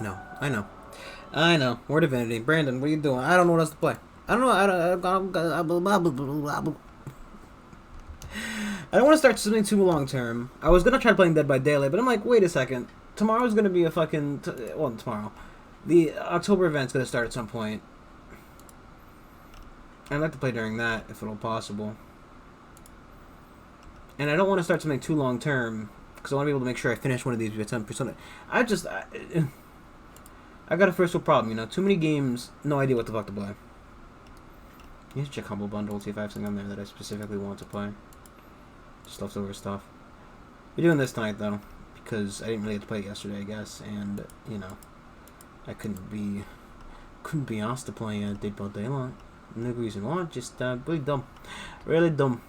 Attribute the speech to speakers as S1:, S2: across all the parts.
S1: know. I know. I know. We're Divinity. Brandon, what are you doing? I don't know what else to play. I don't know. I don't want to start something too long term. I was gonna try playing Dead by Daylight, but I'm like, wait a second. Tomorrow's gonna be a fucking well, tomorrow. The October event's gonna start at some point. I'd like to play during that if at all possible. And I don't want to start something too long term because I want to be able to make sure I finish one of these by 10%. I got a first world problem, you know. Too many games, no idea what the fuck to play. You need to check Humble Bundle, see if I have something on there that I specifically want to play. Just leftover stuff. We're doing this tonight though, because I didn't really get to play it yesterday, I guess, and you know, I couldn't be asked to play Dead by Daylight. No reason why, just really dumb, really dumb.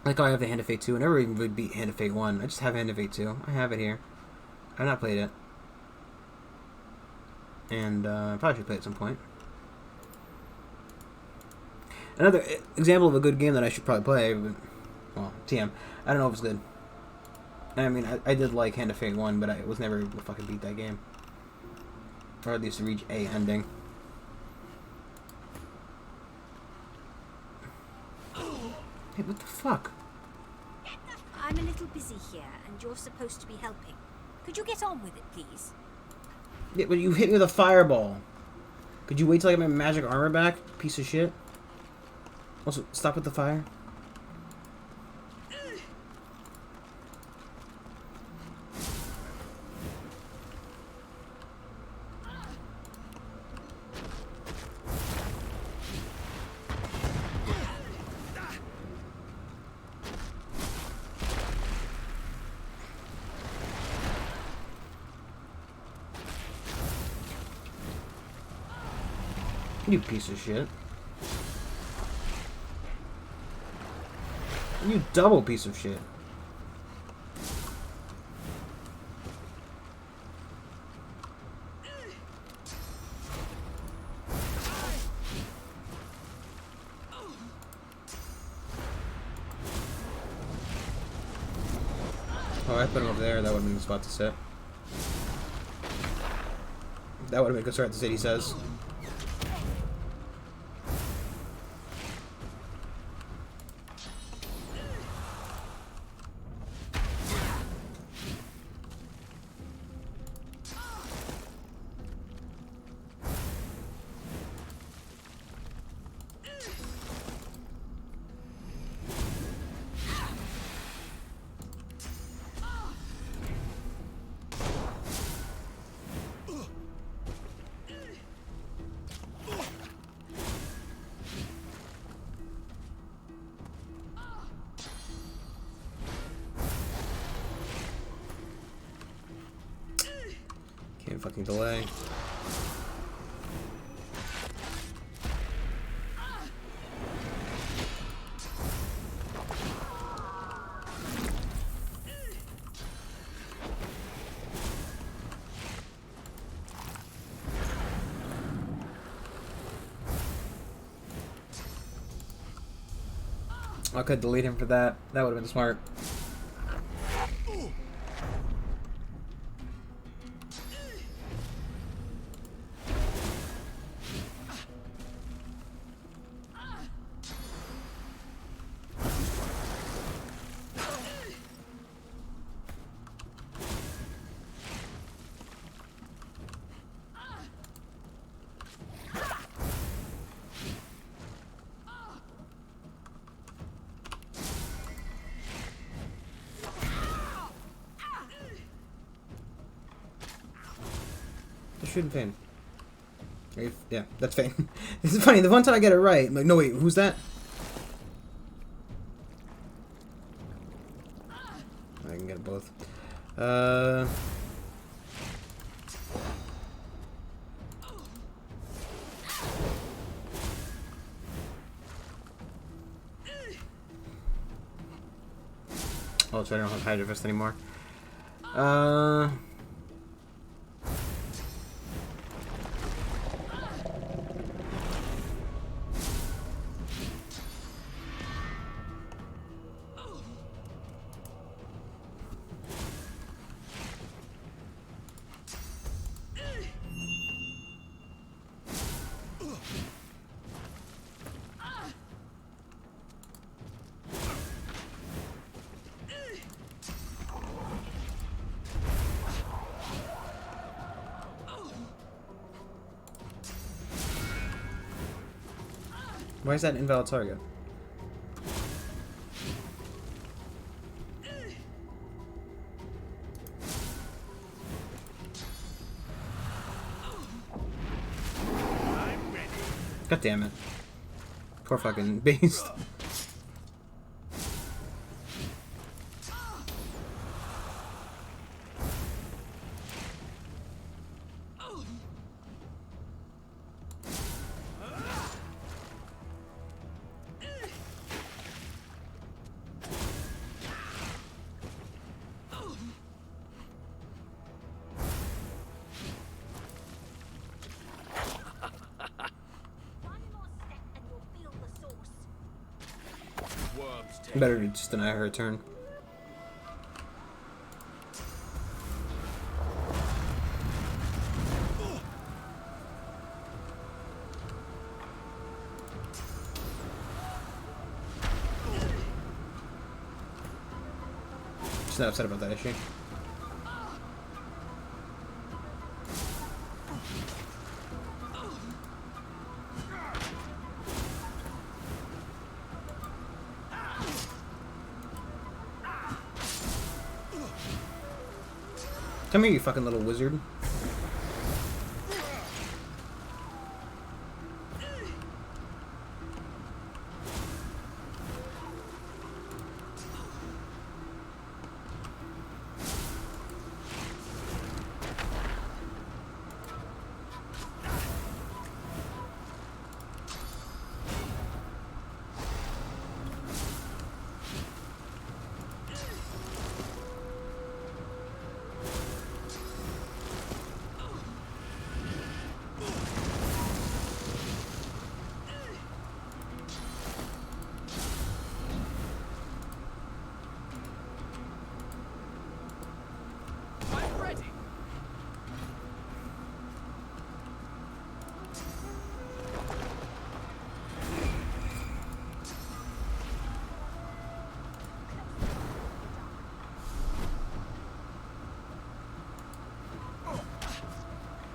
S1: Like I have the Hand of Fate 2. I never even really beat Hand of Fate 1. I just have Hand of Fate 2. I have it here. I've not played it. And I probably should play it at some point. Another example of a good game that I should probably play, but, well, TM. I don't know if it's good. I mean, I did like Hand of Fate 1, but I was never able to fucking beat that game. Or at least reach a ending. Hey, what the fuck?
S2: I'm a little busy here, and you're supposed to be helping. Could you get on with it, please?
S1: Yeah, but you hit me with a fireball. Could you wait till I get my magic armor back, piece of shit? Also, stop with the fire. You piece of shit. You double piece of shit. Oh, I put him over there. That would have been the spot to sit. That would have been a good start to sit, he says. Can't fucking delay. I could delete him for that. That would have been smart. Shooting Fane. Yeah, that's Fane. This is funny. The one time I get it right, I'm like, no wait, who's that? I can get both. Oh, so I don't have Hydro Fist anymore. Why is that an invalid target? God damn it. Poor fucking beast. Better to just deny her turn. She's not upset about that, is she? Come here, you fucking little wizard.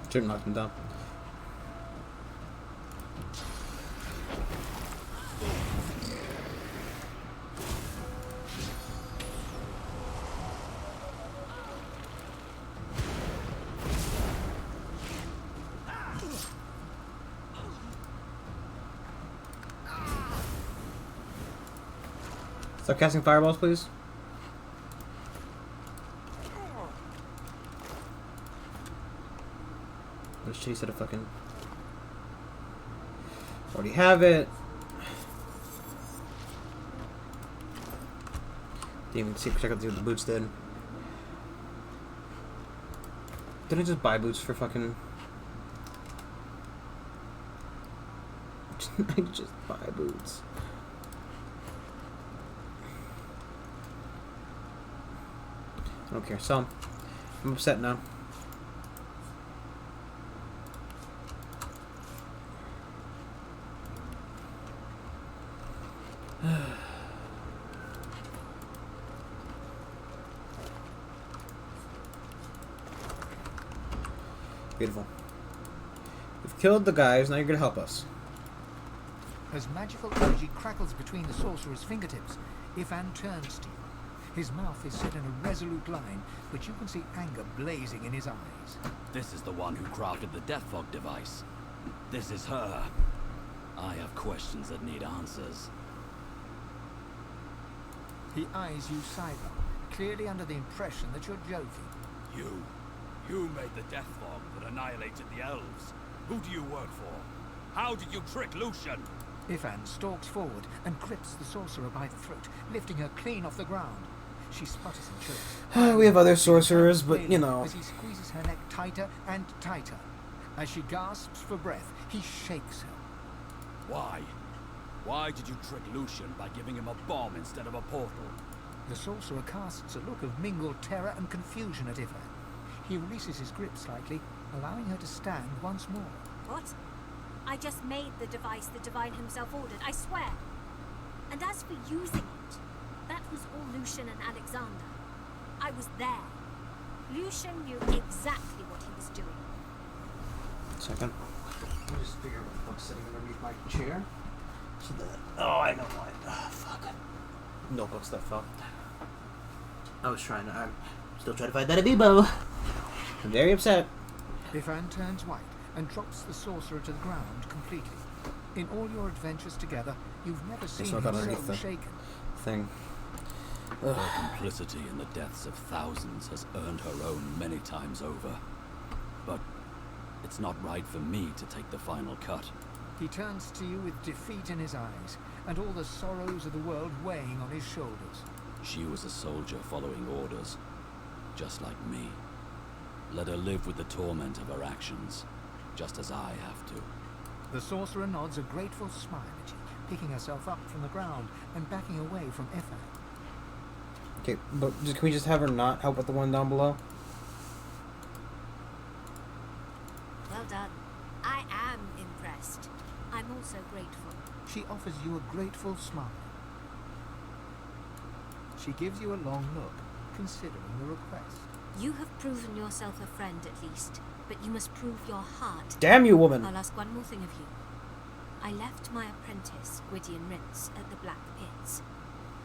S1: Should have knocked him down. Stop casting fireballs, please. Let's chase it a fucking. Already have it. Didn't even check out what the boots did. Didn't I just buy boots for fucking. I just buy boots. I don't care. So I'm upset now. Beautiful. We've killed the guys, now you're gonna help us.
S3: As magical energy crackles between the sorcerer's fingertips, Ifan turns to you. His mouth is set in a resolute line, but you can see anger blazing in his eyes.
S4: This is the one who crafted the Death Fog device. This is her. I have questions that need answers.
S3: He eyes you sidelong, clearly under the impression that you're joking.
S4: You made the Death Fog that annihilated the elves. Who do you work for? How did you trick Lucian?
S3: Ifan stalks forward and grips the sorcerer by the throat, lifting her clean off the ground. She sputters and chokes.
S1: We have other sorcerers, but you know.
S3: As he squeezes her neck tighter and tighter. As she gasps for breath, he shakes her.
S4: Why? Why did you trick Lucian by giving him a bomb instead of a portal?
S3: The sorcerer casts a look of mingled terror and confusion at Ifan. He releases his grip slightly, allowing her to stand once more.
S2: What? I just made the device the Divine himself ordered, I swear. And as for using it, that was all Lucian and Alexander. I was there. Lucian knew exactly what he was doing.
S1: Second. Let me just figure out what the fuck's sitting underneath my chair. She did it. Oh, I know why. Oh, fuck. Notebook stuff fell. I was trying to. I'm still trying to find that amiibo. I'm very upset.
S3: Ifan turns white and drops the sorcerer to the ground completely. In all your adventures together, you've never seen
S1: still
S3: him
S1: got underneath
S3: so
S1: the
S3: shaken.
S1: thing.
S4: Her complicity in the deaths of thousands has earned her own many times over. But it's not right for me to take the final cut.
S3: He turns to you with defeat in his eyes and all the sorrows of the world weighing on his shoulders.
S4: She was a soldier following orders, just like me. Let her live with the torment of her actions, just as I have to.
S3: The sorcerer nods a grateful smile at you, picking herself up from the ground and backing away from Ifan.
S1: Okay, but can we just have her not help with the one down below?
S2: Well done. I am impressed. I'm also grateful.
S3: She offers you a grateful smile. She gives you a long look, considering the request.
S2: You have proven yourself a friend at least, but you must prove your heart.
S1: Damn you, woman!
S2: I'll ask one more thing of you. I left my apprentice, Gwydion Rince, at the Black Pits.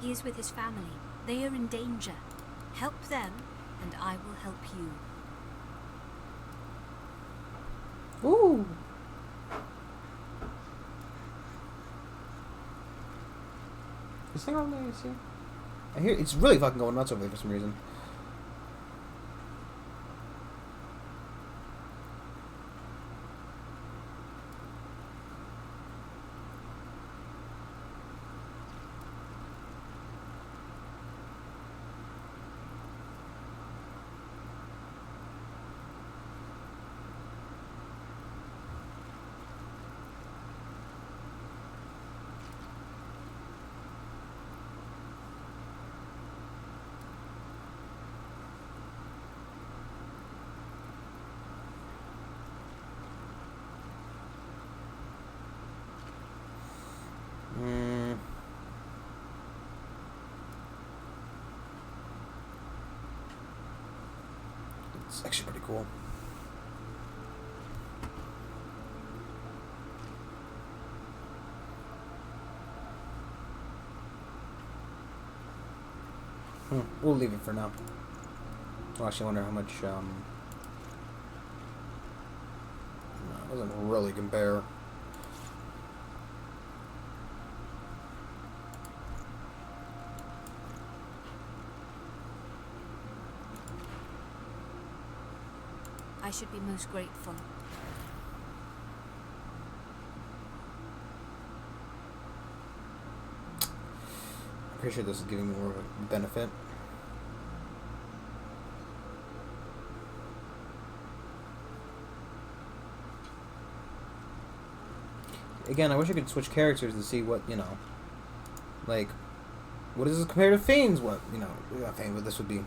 S2: He is with his family. They are in danger. Help them, and I will help you.
S1: Ooh! This thing on there, you see? I hear it's really fucking going nuts over there for some reason. It's actually pretty cool. We'll leave it for now. Well, actually, I wonder how much, no, it doesn't really compare.
S2: I should be most grateful.
S1: I'm pretty sure this is giving me more of a benefit. Again, I wish I could switch characters to see what, you know, like, what is this compared to Fane's? What, you know, Fane, what this would be.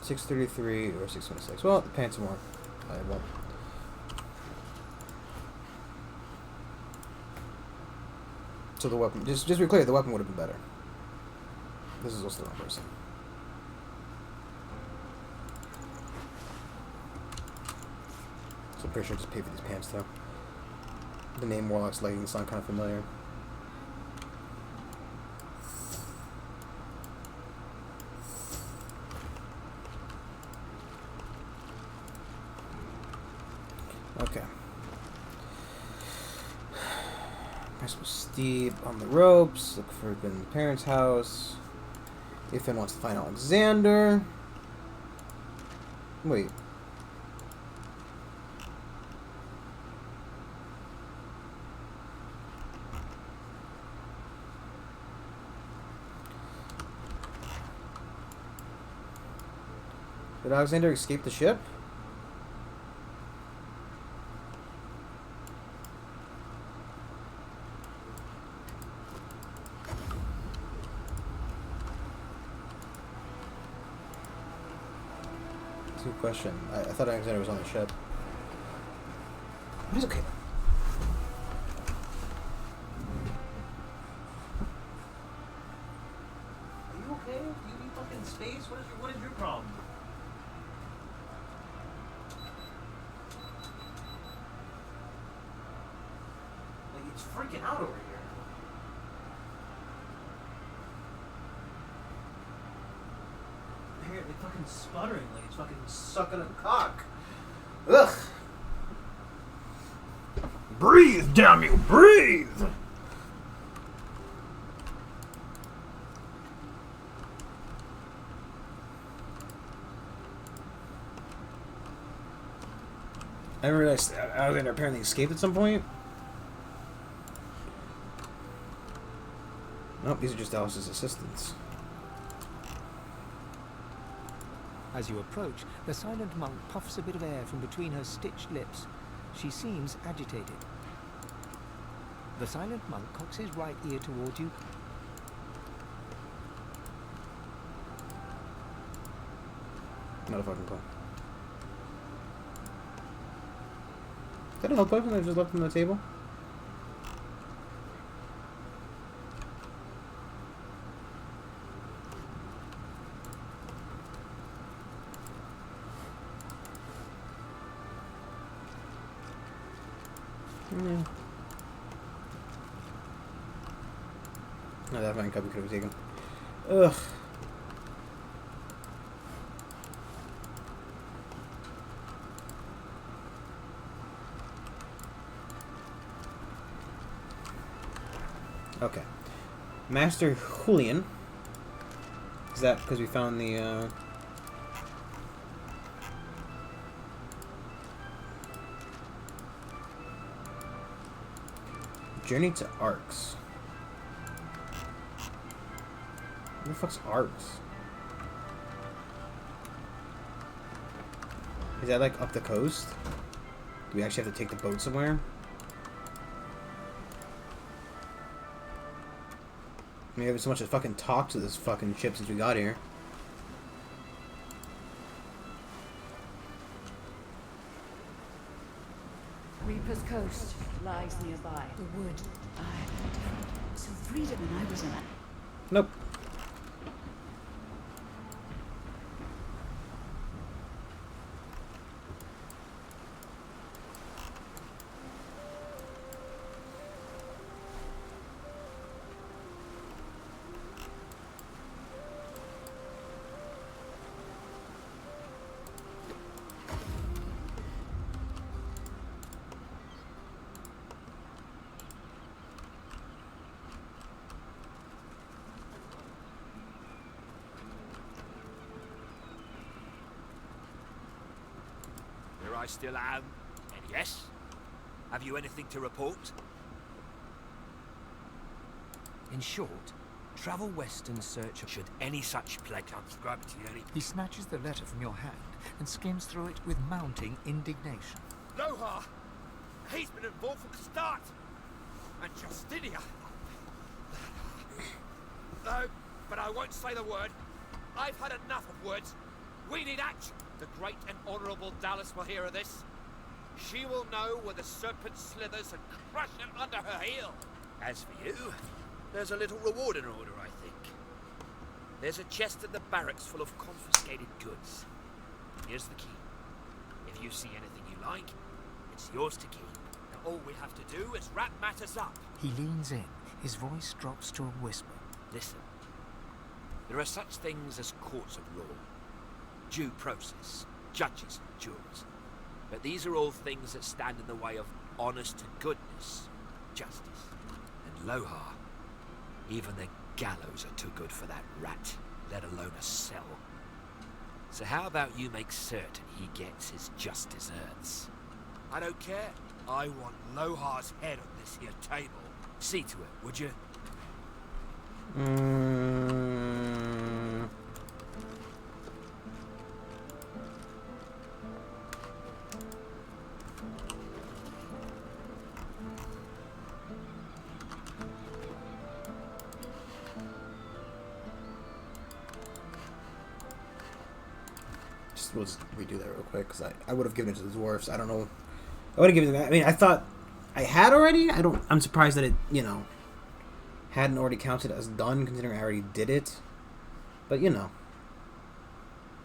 S1: $633 or $626. Well, the pants are more valuable. So the weapon, just to be clear, the weapon would have been better. This is also the wrong person. So I'm pretty sure I just paid for these pants though. The name Warlock's leggings sound kind of familiar. Okay. Press with Steve on the ropes. Look for the parents' house. Ethan wants to find Alexander. Wait. Did Alexander escape the ship? That's a good question. I thought Alexander was on the ship. But he's okay. Are you okay? Do you need fucking space? What is your problem? He's freaking out over here. I hear it fucking sputtering like he's fucking sucking a cock. Ugh. Breathe, damn you, breathe! I realized Alexander apparently escaped at some point. Nope, these are just Alice's assistants.
S3: As you approach, the silent monk puffs a bit of air from between her stitched lips. She seems agitated. The silent monk cocks his right ear toward you.
S1: Not a fucking clue. Is that a health potion I just left on the table? Yeah. No, that fine cup we could have taken. Ugh. Okay. Master Julian. Is that because we found the, Journey to Arcs. What the fuck's Arcs? Is that like up the coast? Do we actually have to take the boat somewhere? I mean, we haven't so much as fucking talked to this fucking ship since we got here.
S5: Reaper's Coast lies nearby. The wood. So read it when I was in it.
S1: Nope.
S6: I still am, and yes. Have you anything to report?
S3: In short, travel west in search of...
S6: Should any such pledge unscribe it to you?
S3: He snatches the letter from your hand and skims through it with mounting indignation.
S6: Lohar! He's been involved from the start! And Justinia! No, but I won't say the word. I've had enough of words. We need action. The great and honourable Dallas will hear of this. She will know where the serpent slithers and crush it under her heel. As for you, there's a little reward in order, I think. There's a chest in the barracks full of confiscated goods. Here's the key. If you see anything you like, it's yours to keep. Now all we have to do is wrap matters up.
S3: He leans in. His voice drops to a whisper.
S6: Listen. There are such things as courts of law. Due process, judges and jurors. But these are all things that stand in the way of honest to goodness, justice. And Lohar, even the gallows are too good for that rat, let alone a cell. So how about you make certain he gets his just deserts? I don't care. I want Lohar's head on this here table. See to it, would you?
S1: We'll just redo that real quick, because I would have given it to the dwarves. I don't know. I would have given it that. I mean, I thought I had already. I'm surprised that it, hadn't already counted as done, considering I already did it. But,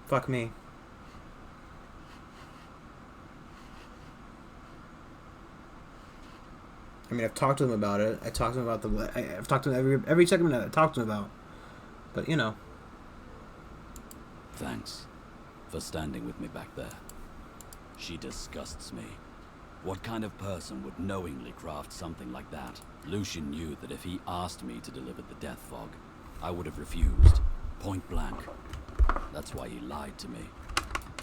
S1: fuck me. I mean, I've talked to him about it. I talked to him about I've talked to him every segment that I talked to him about. But, you know.
S4: Thanks for standing with me back there. She disgusts me. What kind of person would knowingly craft something like that? Lucian knew that if he asked me to deliver the death fog, I would have refused. Point blank. That's why he lied to me.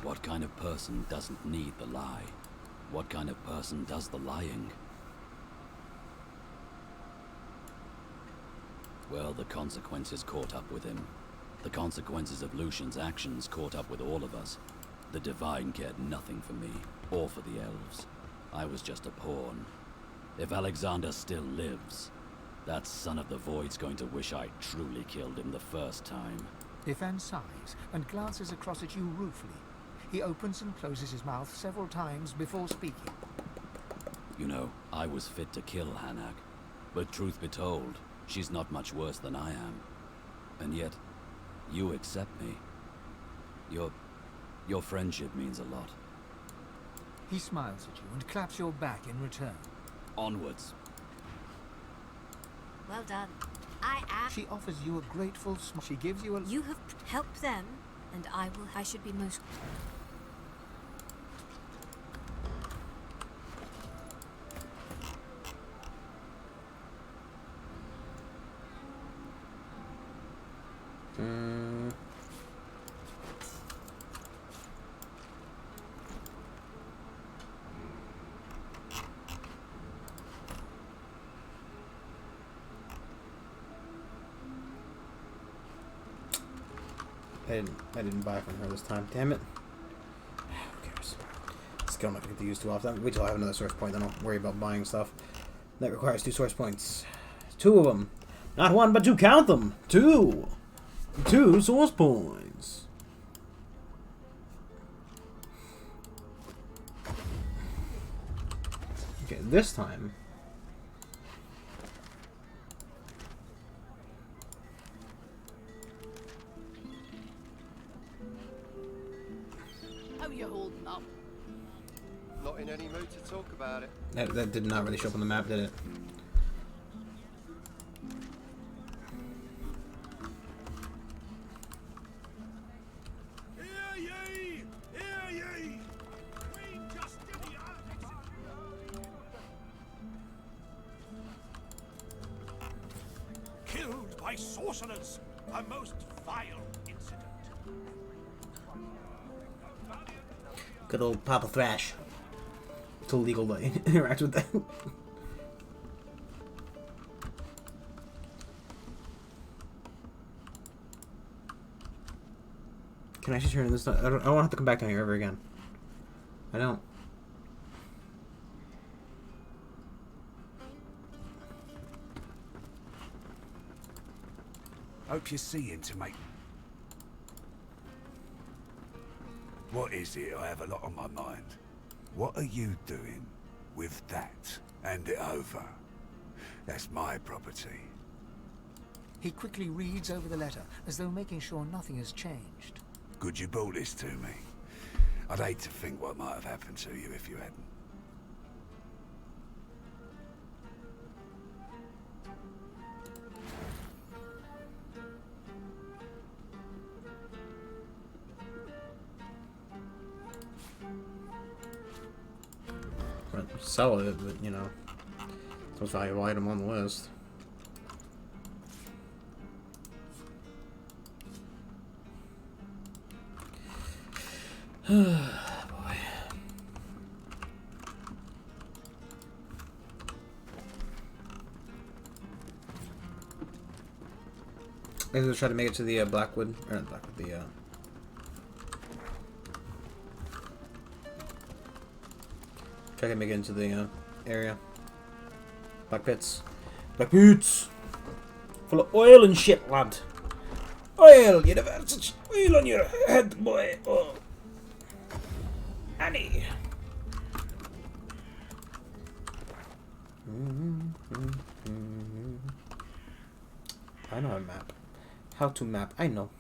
S4: What kind of person doesn't need the lie? What kind of person does the lying? Well, the consequences caught up with him. The consequences of Lucian's actions caught up with all of us. The Divine cared nothing for me, or for the elves. I was just a pawn. If Alexander still lives, that son of the Void's going to wish I truly killed him the first time.
S3: Ifan sighs and glances across at you ruefully. He opens and closes his mouth several times before speaking.
S4: You know, I was fit to kill Hanak, but truth be told, she's not much worse than I am. And yet, you accept me. Your friendship means a lot.
S3: He smiles at you and claps your back in return.
S4: Onwards.
S2: Well done. I am.
S3: She offers you a grateful smile. She gives you a...
S2: You have helped them, and I should be most...
S1: I didn't buy from her this time. Damn it. Who cares? Skill I'm not going to get to use too often. Wait till I have another source point, then I'll worry about buying stuff. That requires 2 source points. 2 of them. Not 1, but 2. Count them. 2. 2 source points. Okay, this time.
S7: How you holding up?
S8: Not in any mood to talk about it.
S1: That did not really show up on the map, did it?
S9: Hear ye! Hear ye! Queen Justinia killed by sorcerers, a most vile incident.
S1: Good old Papa Thrash. It's illegal to interact with that. Can I actually turn this? I don't want to have to come back down here ever again. I don't.
S9: Hope you're seeing to make. What is it? I have a lot on my mind. What are you doing with that? Hand it over. That's my property.
S3: He quickly reads over the letter, as though making sure nothing has changed.
S9: Good you brought this to me. I'd hate to think what might have happened to you if you hadn't.
S1: Sell it, but you know, it's the most valuable item on the list. Boy. Maybe we'll try to make it to the Blackwood, or not Blackwood, the try to make it into the area. Black pits. Black pits! Full of oil and shit, lad. Oil! You never had such oil on your head, boy. Oh. Annie. I know how to map. How to map, I know.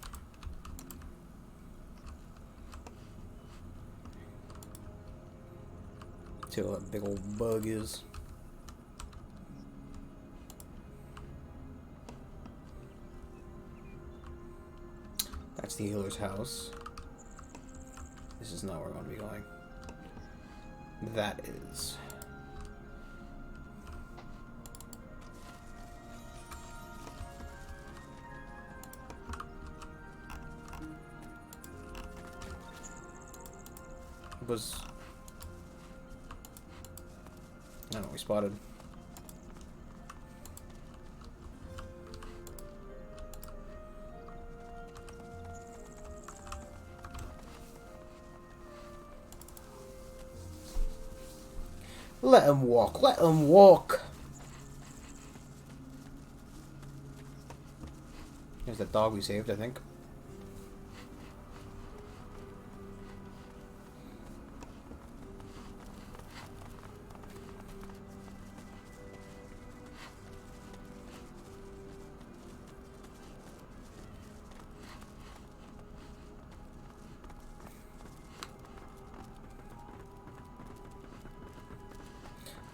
S1: See what that big old bug is. That's the healer's house. This is not where I want to be going. That is. Was. I don't know, we spotted. Let him walk, let him walk. Here's the dog we saved, I think.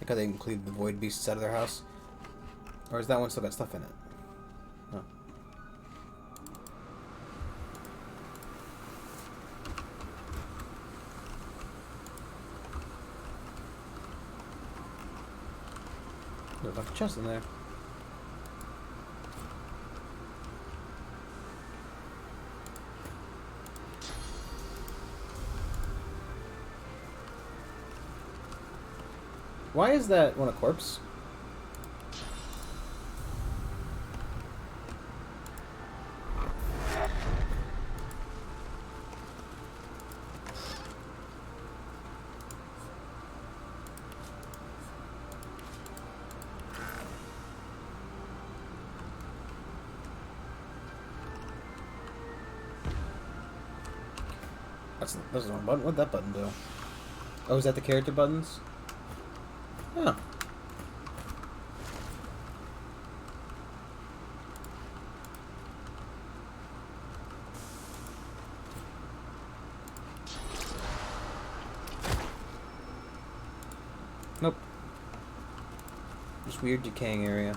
S1: Like how they include the void beasts out of their house. Or is that one still got stuff in it? No. There's a bunch of chests in there. Why is that one a corpse? That's the wrong button. What'd that button do? Oh, is that the character buttons? Huh. Nope. Just weird decaying area.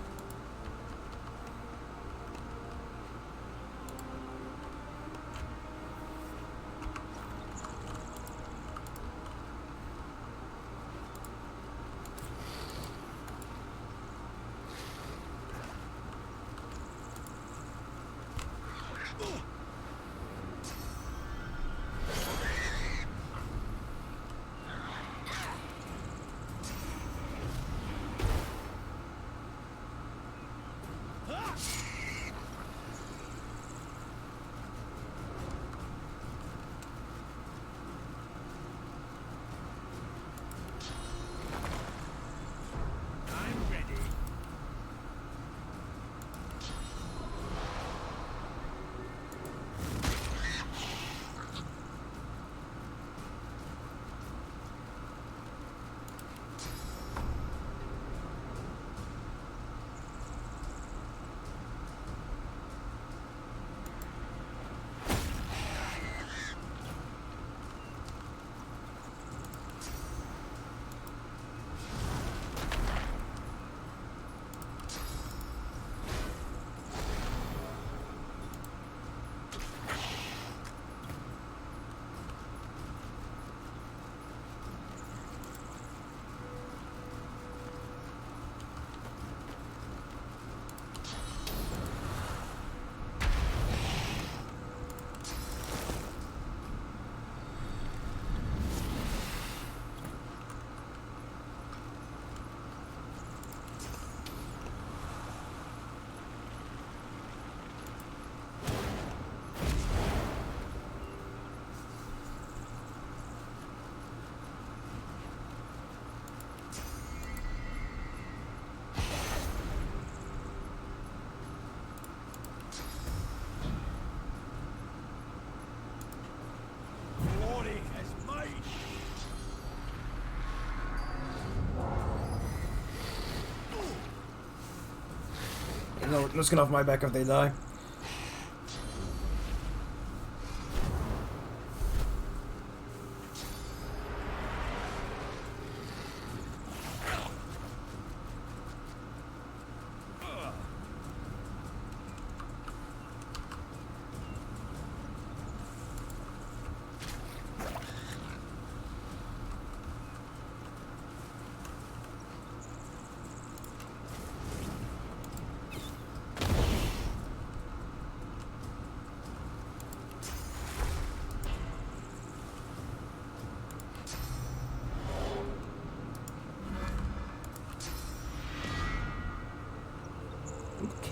S1: No skin off my back if they die.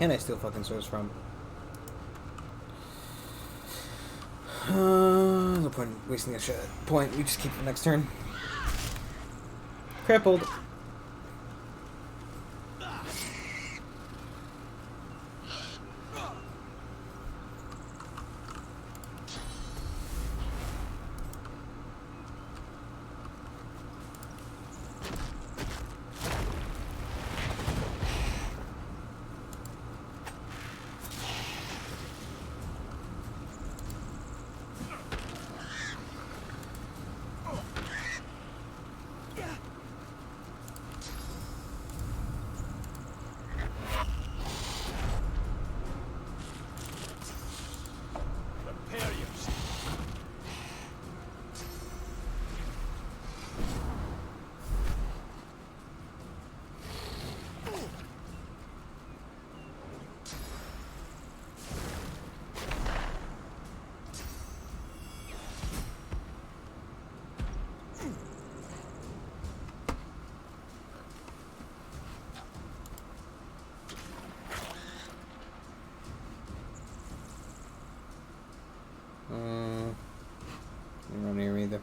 S1: can I steal fucking swords from? No point in wasting a point. We just keep the next turn. Crippled. Not near me either.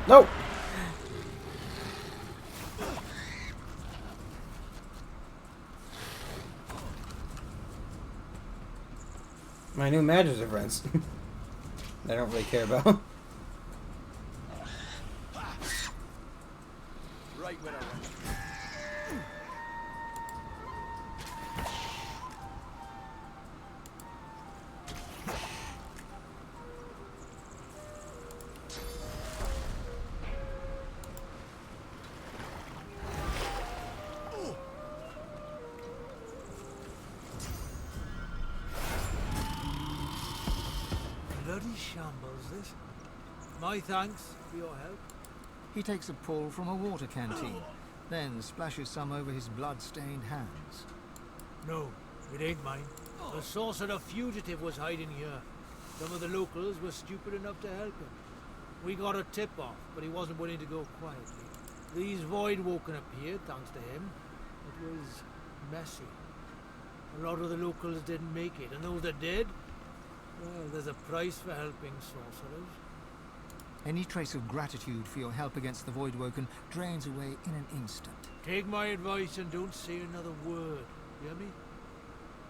S1: No! My new matches are friends. I don't really care about.
S8: Right when I want.
S7: Bloody shambles, this. My thanks for your help.
S3: He takes a pull from a water canteen, then splashes some over his blood-stained hands.
S7: No, it ain't mine. The sorcerer fugitive was hiding here. Some of the locals were stupid enough to help him. We got a tip-off, but he wasn't willing to go quietly. These Voidwoken appeared, thanks to him. It was messy. A lot of the locals didn't make it, and those that did, well, there's a price for helping sorcerers.
S3: Any trace of gratitude for your help against the Voidwoken drains away in an instant.
S7: Take my advice and don't say another word, hear me?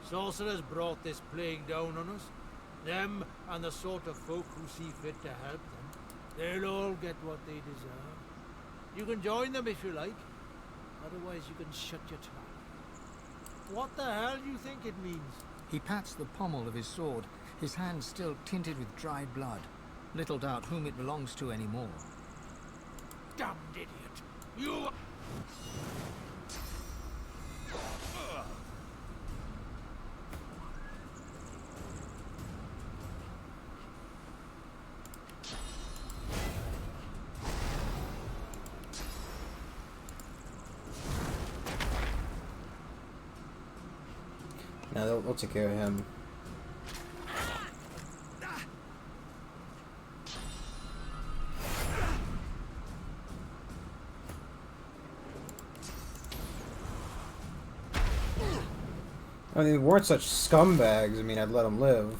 S7: Sorcerers brought this plague down on us. Them and the sort of folk who see fit to help them. They'll all get what they deserve. You can join them if you like. Otherwise you can shut your tongue. What the hell do you think it means?
S3: He pats the pommel of his sword, his hand still tinted with dried blood. Little doubt whom it belongs to anymore.
S7: Damned idiot! You...
S1: Now they'll take care of him. I mean, they weren't such scumbags. I mean, I'd let them live.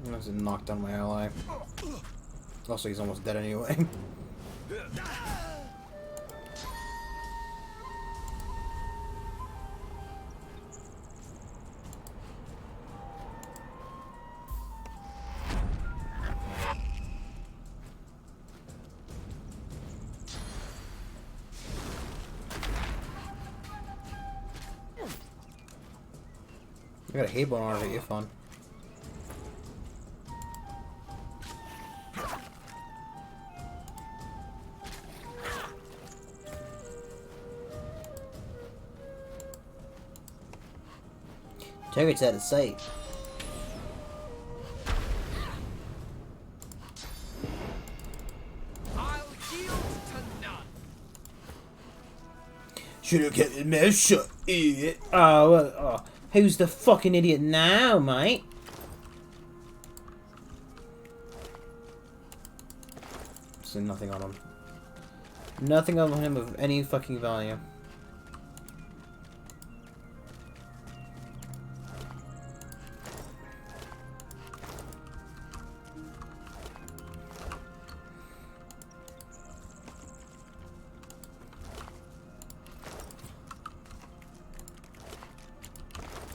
S1: That's knocked down my ally. Also, he's almost dead anyway. I got a hay bone on it, you're fun. Target's out of sight.
S6: I'll yield to none.
S1: Should've kept his mouth shut, idiot. Oh, well, oh, who's the fucking idiot now, mate? See nothing on him. Nothing on him of any fucking value.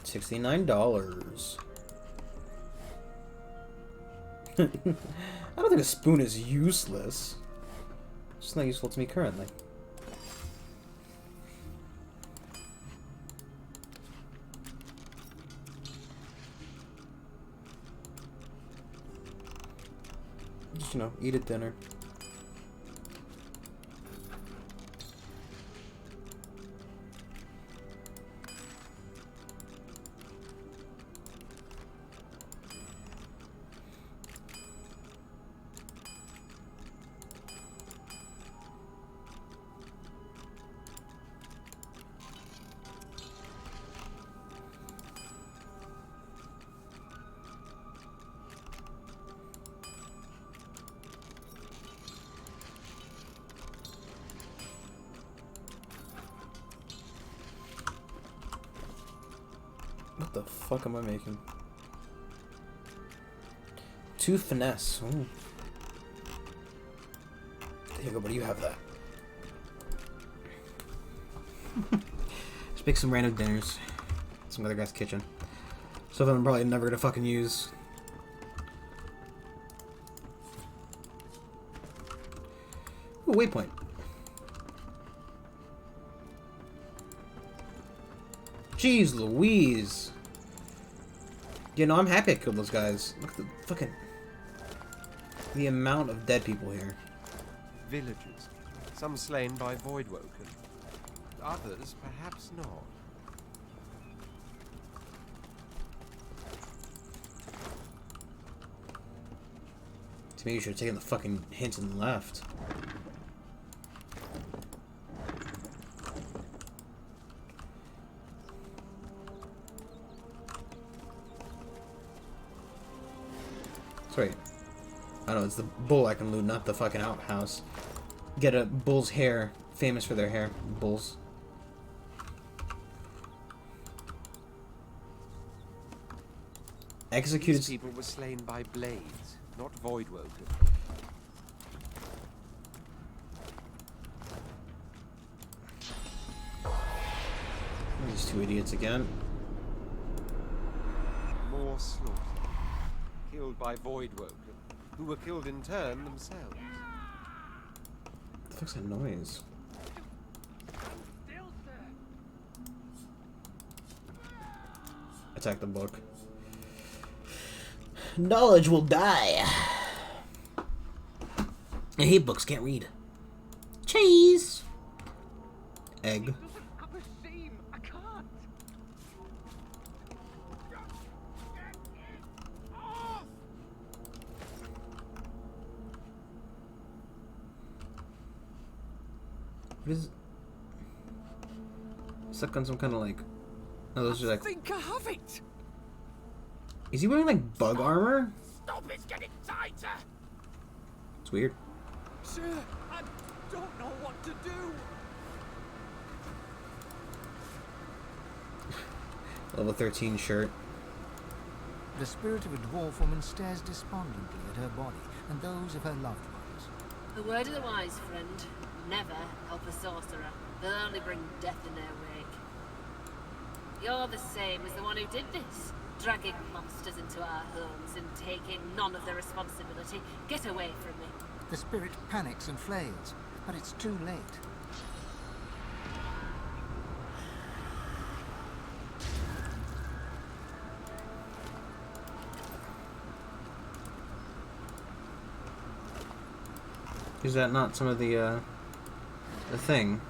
S1: $69. I don't think a spoon is useless. It's just not useful to me currently. Just, you know, eat at dinner. What the fuck am I making? 2 finesse. Ooh. There you go, buddy. You have that. Just make some random dinners. Some other guy's kitchen. Stuff I'm probably never gonna fucking use. Ooh, waypoint. Jeez Louise. You know, I'm happy I killed those guys. Look at the fucking... the amount of dead people here.
S8: Villagers, some slain by Voidwoken, others perhaps not.
S1: To me, you should have taken the fucking hint and left. Sorry. I know, it's the bull I can loot, not the fucking outhouse. Get a bull's hair. Famous for their hair. Bulls. Executed...
S8: These people were slain by blades, not Voidwoken.
S1: These 2 idiots again.
S8: More slaughter. Killed by Voidwoken, who were killed in turn themselves.
S1: What the fuck's that noise? Attack the book. Knowledge will die. I hate books, can't read. Cheese! Egg.
S10: It doesn't have a seam. I can't. Get it off!
S1: What is... Stuck on some kind of like... Oh, those are
S10: I
S1: like...
S10: think I have it.
S1: Is he wearing like bug armor?
S10: Stop! It's getting tighter.
S1: It's weird.
S10: Sir, I don't know what to do.
S1: Level 13 shirt.
S3: The spirit of a dwarf woman stares despondently at her body and those of her loved ones.
S11: The word of the wise, friend. Never help a sorcerer. They'll only bring death in their wake. You're the same as the one who did this. Dragging monsters into our homes and taking none of the responsibility. Get away from me.
S3: The spirit panics and flails, but it's too late.
S1: Is that not some of the thing?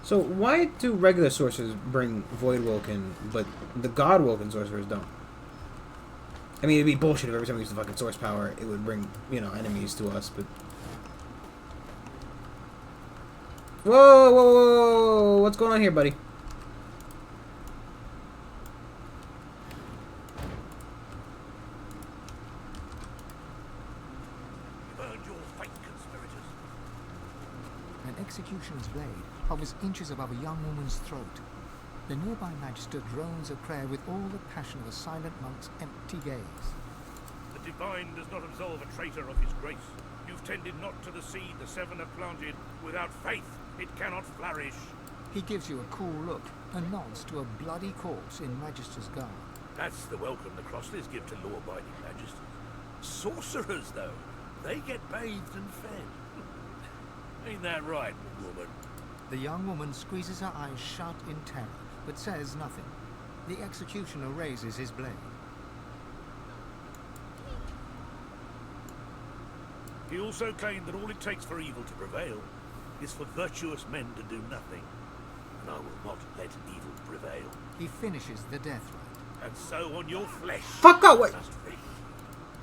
S1: So why do regular sorcerers bring Voidwoken, but the Godwoken sorcerers don't? I mean, it'd be bullshit if every time we use the fucking source power, it would bring, you know, enemies to us, but... Whoa, whoa, whoa, whoa, what's going on here, buddy?
S9: You've earned your fate, conspirators.
S3: An executioner's blade hovers inches above a young woman's throat. The nearby magister drones a prayer with all the passion of a silent monk's empty gaze.
S12: The divine does not absolve a traitor of his grace. You've tended not to the seed the seven have planted. Without faith, it cannot flourish.
S3: He gives you a cool look and nods to a bloody corpse in Magister's garb.
S12: That's the welcome the Crosslers give to law-abiding magisters. Sorcerers, though, they get bathed and fed. Ain't that right, woman?
S3: The young woman squeezes her eyes shut in terror, but says nothing. The executioner raises his blade.
S12: He also claimed that all it takes for evil to prevail is for virtuous men to do nothing. And I will not let evil prevail.
S3: He finishes the death rite.
S12: And so on your flesh.
S1: Fuck out! Wait.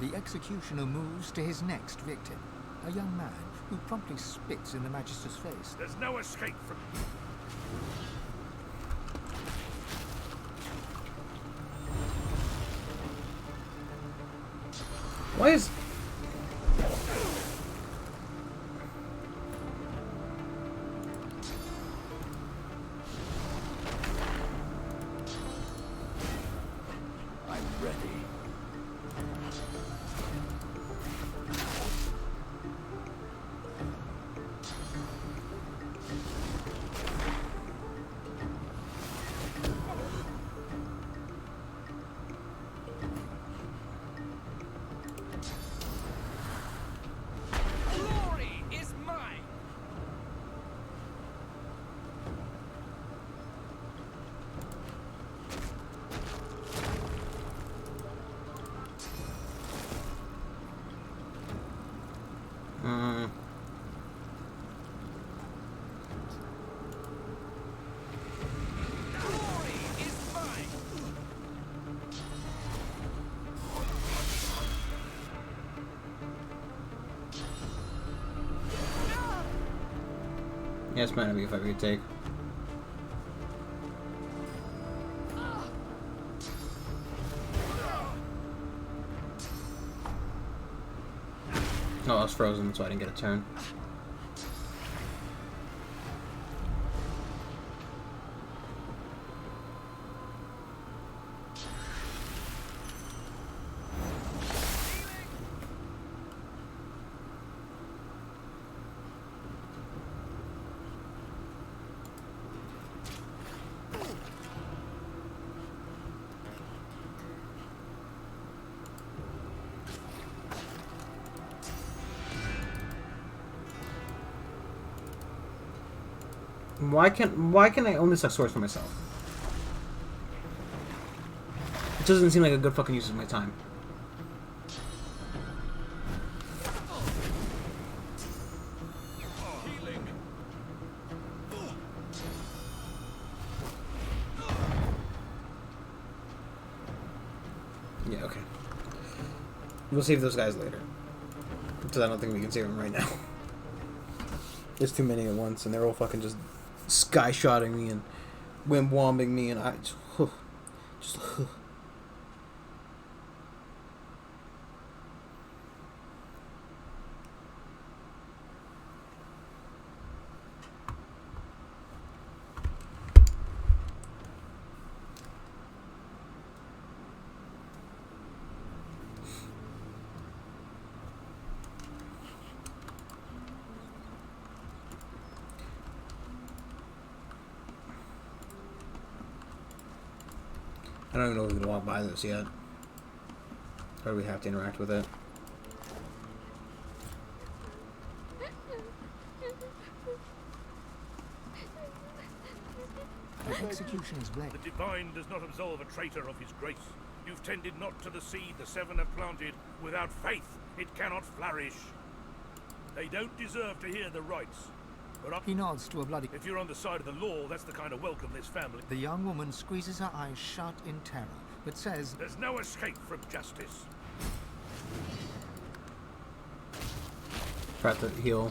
S3: The executioner moves to his next victim, a young man who promptly spits in the Magister's face.
S12: There's no escape from you.
S1: Why is...
S4: I'm ready.
S10: Glory is mine. Glory is mine.
S1: Yes, man, it'd be a fight we could take. Oh, I was frozen, so I didn't get a turn. Why can I only select swords for myself? It doesn't seem like a good fucking use of my time. Yeah, okay. We'll save those guys later. Because I don't think we can save them right now. There's too many at once, and they're all fucking just sky-shotting me and wind-wombing me, and I just I don't even know if we can walk by this yet. Or we have to interact with it.
S3: The executioner's blade.
S12: The divine does not absolve a traitor of his grace. You've tended not to the seed the seven have planted. Without faith, it cannot flourish. They don't deserve to hear the rites. But
S3: He nods to a bloody...
S12: if you're on the side of the law, that's the kind of welcome this family...
S3: The young woman squeezes her eyes shut in terror, but says...
S12: There's no escape from justice.
S1: Try to heal.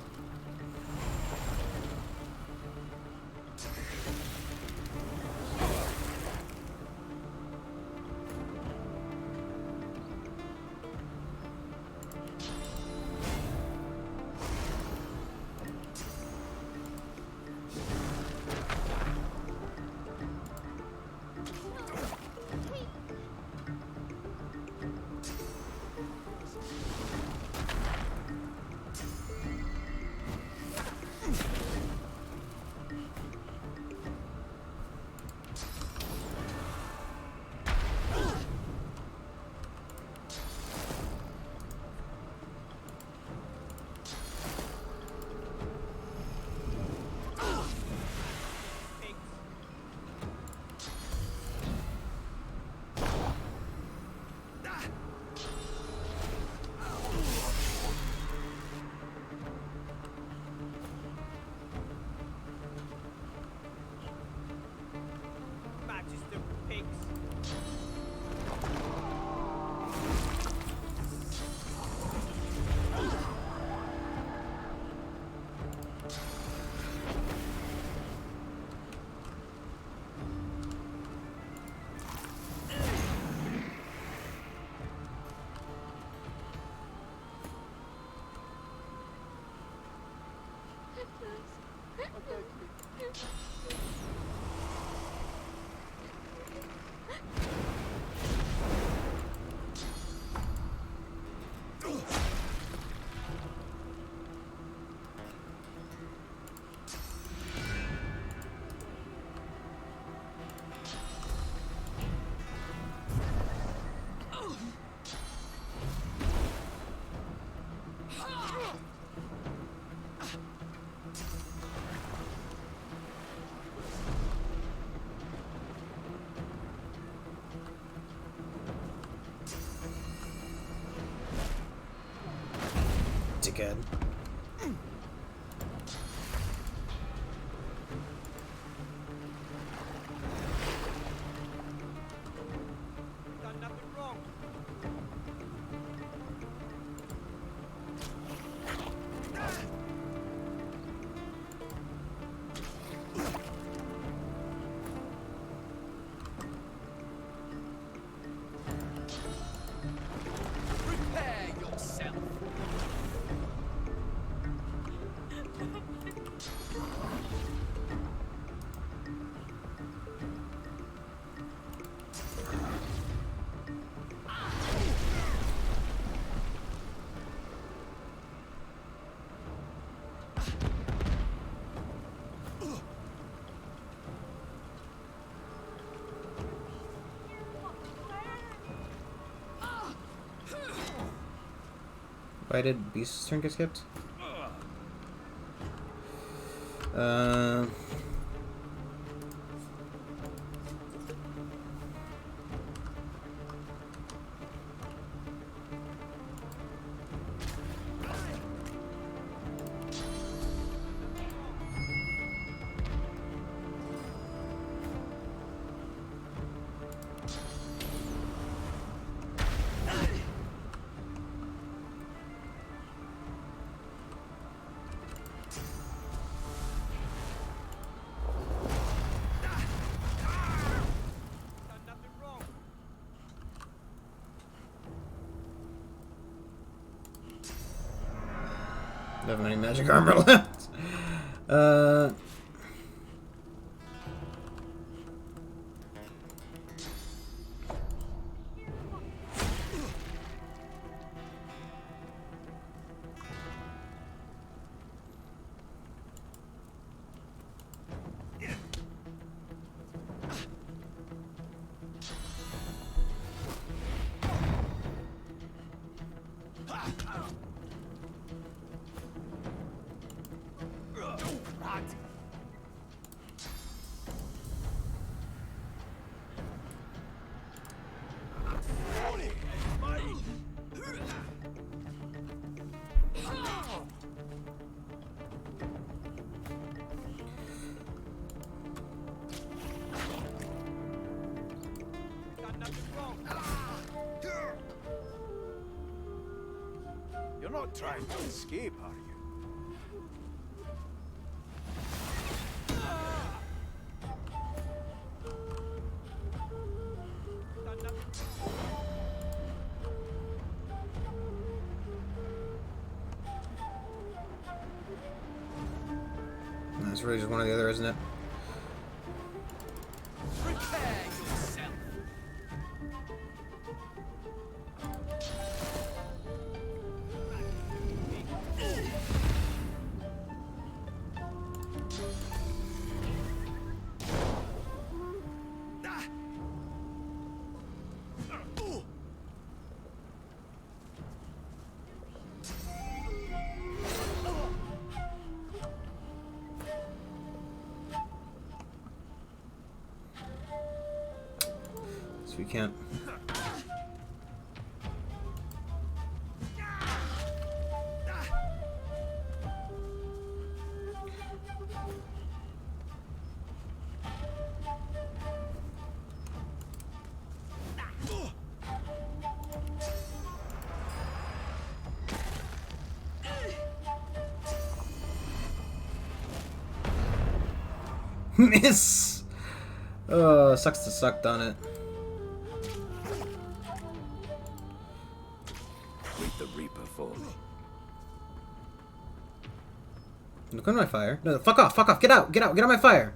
S1: Dickhead.
S10: Done nothing wrong. Prepare yourself.
S1: Why did Beast's turn get skipped? Don't have any magic armor left.
S13: You're not trying to escape, are you?
S1: That's really just one or the other, isn't it? We can't. Miss! Oh, sucks to suck, on it.
S4: The Reaper for me.
S1: Look on my fire. No, fuck off, get out, get out of my fire.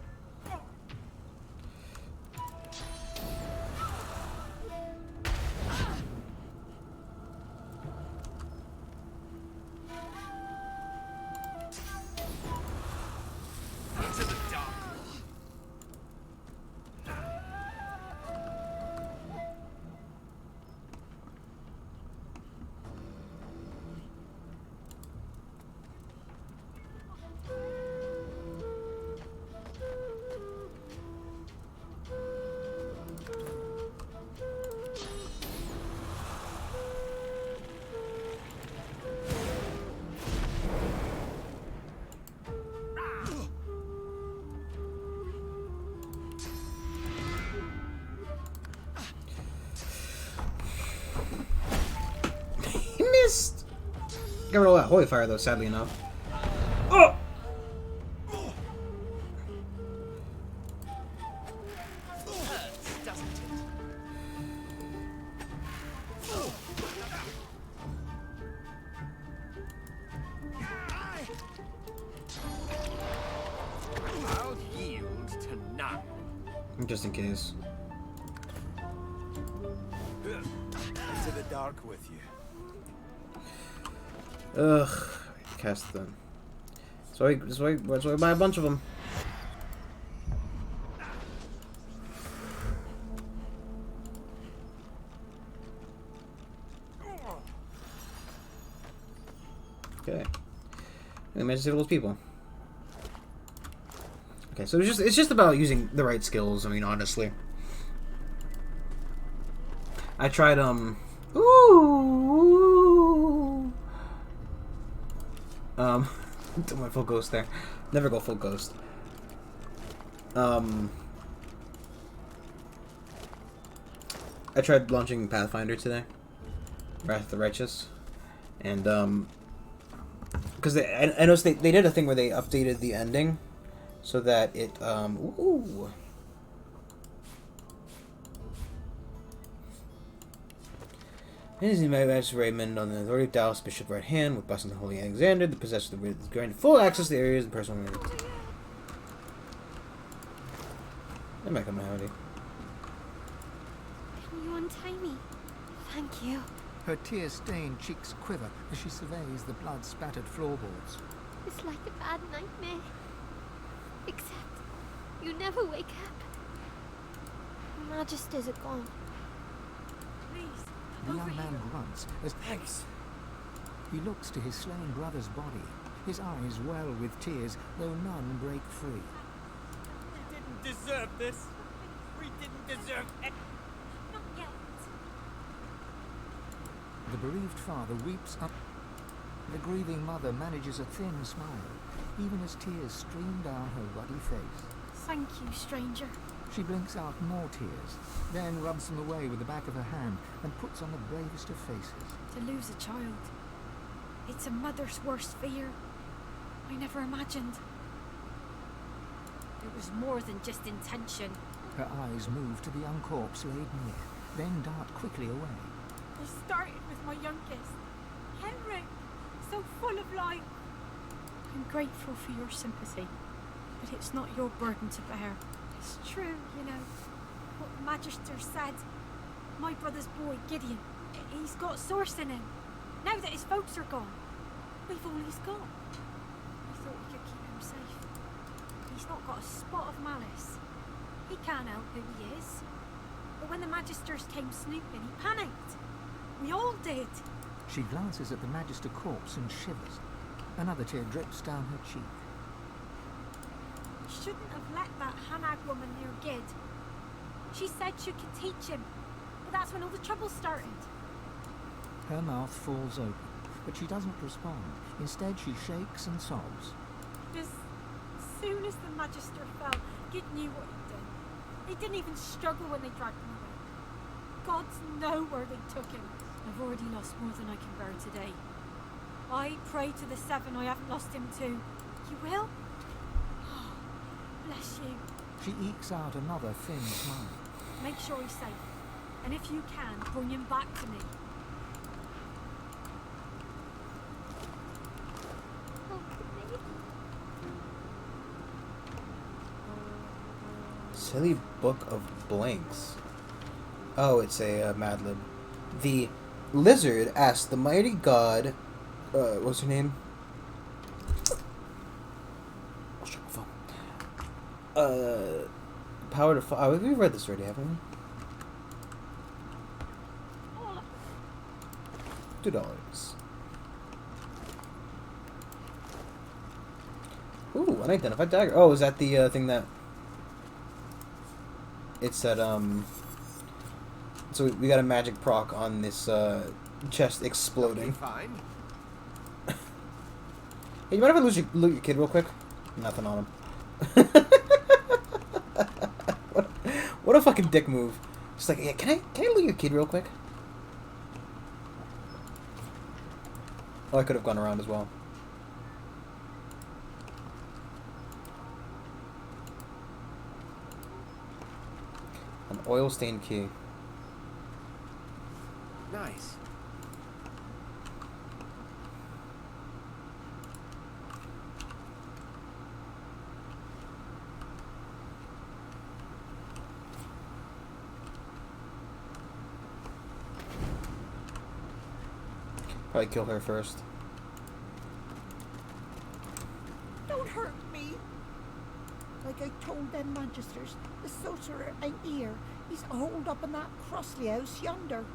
S1: Missed! Got roll out holy fire though, sadly enough. Oh!
S13: I'll yield to none.
S1: Just in case.
S13: Into the dark with you.
S1: Ugh, cast them. So I buy a bunch of them. Okay. I managed to save those people. Okay, so it's just about using the right skills. I mean, honestly, I tried do my full ghost there. Never go full ghost. I tried launching Pathfinder today, Wrath of the Righteous, and because I noticed they did a thing where they updated the ending, so that it ooh. His Majesty Raymond, on the authority of Dallas, Bishop right hand, with blessing the Holy Alexander, the possessor of the writ is granted full access to the areas and personal. That might come in handy.
S2: Can you untie me? Thank you.
S3: Her tear-stained cheeks quiver as she surveys the blood-spattered floorboards.
S2: It's like a bad nightmare. Except you never wake up. Magisters are gone.
S5: Please,
S3: The young man grunts as
S6: Thanks.
S3: he looks to his slain brother's body, his eyes well with tears, though none break free.
S10: We didn't deserve this. We didn't deserve it.
S2: Not yet.
S3: The bereaved father weeps up. The grieving mother manages a thin smile, even as tears stream down her ruddy face.
S2: Thank you, stranger.
S3: She blinks out more tears, then rubs them away with the back of her hand and puts on the bravest of faces.
S2: To lose a child. It's a mother's worst fear. I never imagined. It was more than just intention.
S3: Her eyes move to the young corpse laid near, then dart quickly away.
S2: I started with my youngest, Henrik, so full of life. I'm grateful for your sympathy, but it's not your burden to bear. It's true, you know, what the Magister said. My brother's boy, Gideon, he's got source in him. Now that his folks are gone, we've all he's got. I thought we could keep him safe. He's not got a spot of malice. He can't help who he is. But when the Magisters came snooping, he panicked. We all did.
S3: She glances at the Magister corpse and shivers. Another tear drips down her cheek.
S2: Shouldn't have let that Hanag woman near Gid. She said she could teach him, but that's when all the trouble started.
S3: Her mouth falls open, but she doesn't respond. Instead, she shakes and sobs.
S2: As soon as the Magister fell, Gid knew what he'd done. He didn't even struggle when they dragged him away. Gods know where they took him. I've already lost more than I can bear today. I pray to the Seven I haven't lost him too. You will? Oh, bless you.
S3: She ekes out another thin smile.
S2: Make sure he's safe. And if you can, bring him back to me.
S1: Silly Book of Blanks. Oh, it's a Mad Lib. The lizard asked the mighty god, what's her name? I'll check my phone. Power to fly. Oh, we've read this already, haven't we? $2. Ooh, unidentified dagger. Oh, is that the thing that? It said so we got a magic proc on this chest exploding.
S8: Fine.
S1: Hey, you mind if I loot your kid real quick? Nothing on him. what a fucking dick move. Just like, yeah, can I loot your kid real quick? Oh, I could have gone around as well. An oil-stained key.
S8: Nice.
S1: Probably kill her first.
S5: Don't hurt me. Like I told them Magisters, the sorcerer ain't here. He's holed up in that Crossley house yonder.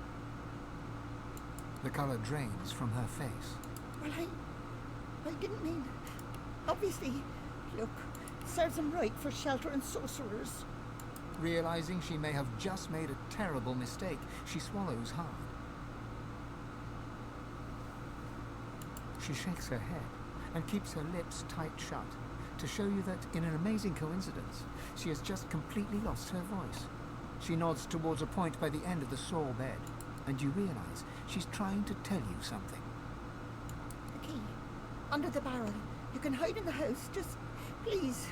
S3: The colour drains from her face.
S5: Well, I didn't mean... Obviously, look, serves him right for sheltering sorcerers.
S3: Realizing she may have just made a terrible mistake, she swallows hard. She shakes her head and keeps her lips tight shut to show you that, in an amazing coincidence, she has just completely lost her voice. She nods towards a point by the end of the sore bed, and you realize she's trying to tell you something.
S5: The key. Under the barrel. You can hide in the house. Just, please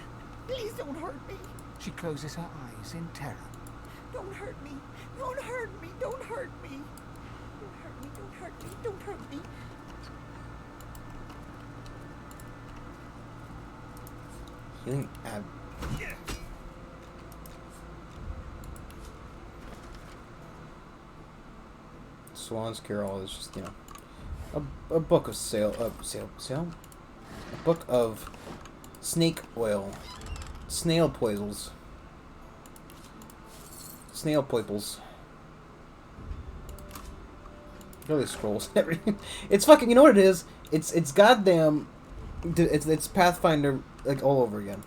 S5: don't hurt me.
S3: She closes her eyes in terror.
S5: Don't hurt me. Don't hurt me. Don't hurt me. Don't hurt me.
S1: Healing Swan's Cure All is just, you know, a book of sale. A book of snake oil. Snail poisons. Snail poiples. Really scrolls and everything. It's fucking, you know what it is? It's goddamn, it's Pathfinder, like, all over again.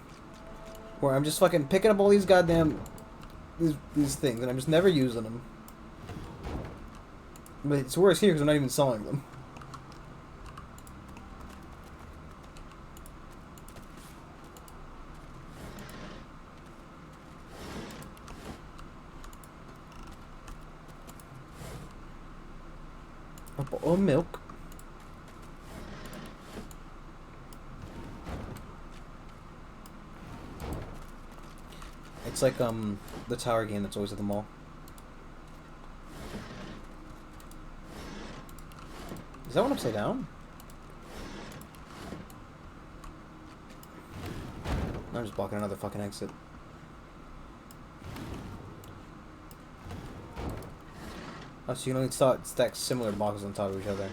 S1: Where I'm just fucking picking up all these goddamn, these things, and I'm just never using them. But it's worse here because I'm not even selling them. A bottle of milk. It's like the tower game that's always at the mall. Is that one upside down? I'm just blocking another fucking exit. Oh, so you can only stack similar boxes on top of each other.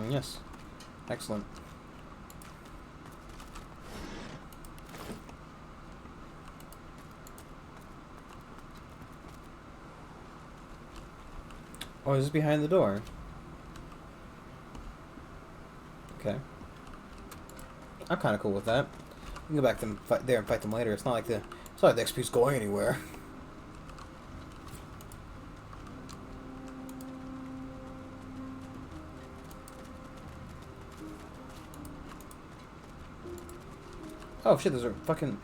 S1: Yes. Excellent. Oh, is this behind the door? Okay. I'm kind of cool with that. We can go back to fight there and fight them later. It's not like the XP's going anywhere. Oh shit, there's a fucking...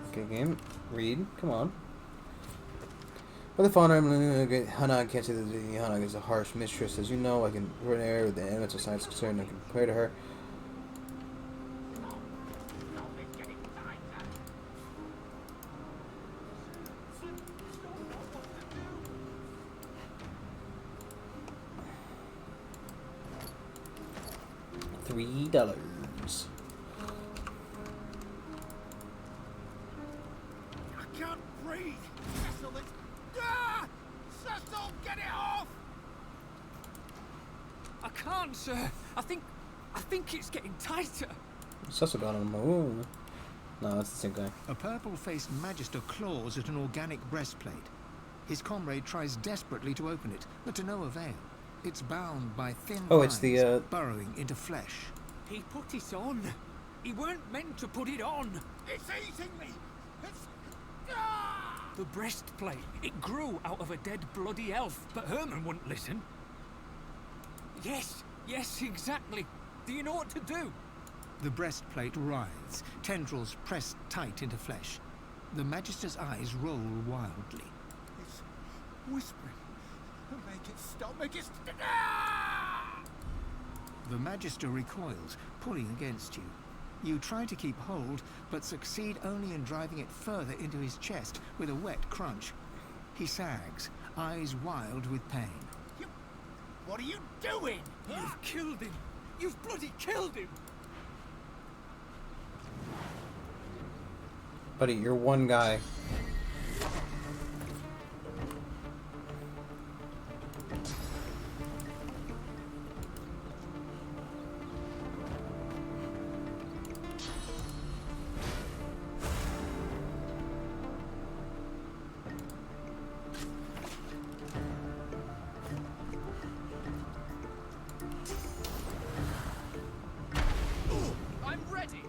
S1: Okay, game. Read. Come on. For the fauna, Hanag can't say that Hanag is a harsh mistress. As you know, I can run air with the elements of science concerned. I can compare to her. $3.
S13: I can't breathe. Cecil, it's... Ah! Cecil, get it off!
S10: I can't, sir. I think it's getting tighter.
S1: Cecil got him. Ooh. No, that's the same guy.
S3: A purple-faced magister claws at an organic breastplate. His comrade tries desperately to open it, but to no avail. It's bound by thin
S1: it's the
S3: burrowing into flesh.
S10: He put it on. He weren't meant to put it on.
S13: It's eating me! It's... Ah!
S10: The breastplate. It grew out of a dead bloody elf, but Herman wouldn't listen. Yes, exactly. Do you know what to do?
S3: The breastplate writhes, tendrils pressed tight into flesh. The Magister's eyes roll wildly.
S13: It's whispering. Make it stop, make it stop! Ah!
S3: The Magister recoils, pulling against you. You try to keep hold, but succeed only in driving it further into his chest with a wet crunch. He sags, eyes wild with pain.
S13: What are you doing?
S10: You've killed him. You've bloody killed him.
S1: Buddy, you're one guy.
S10: I'm ready.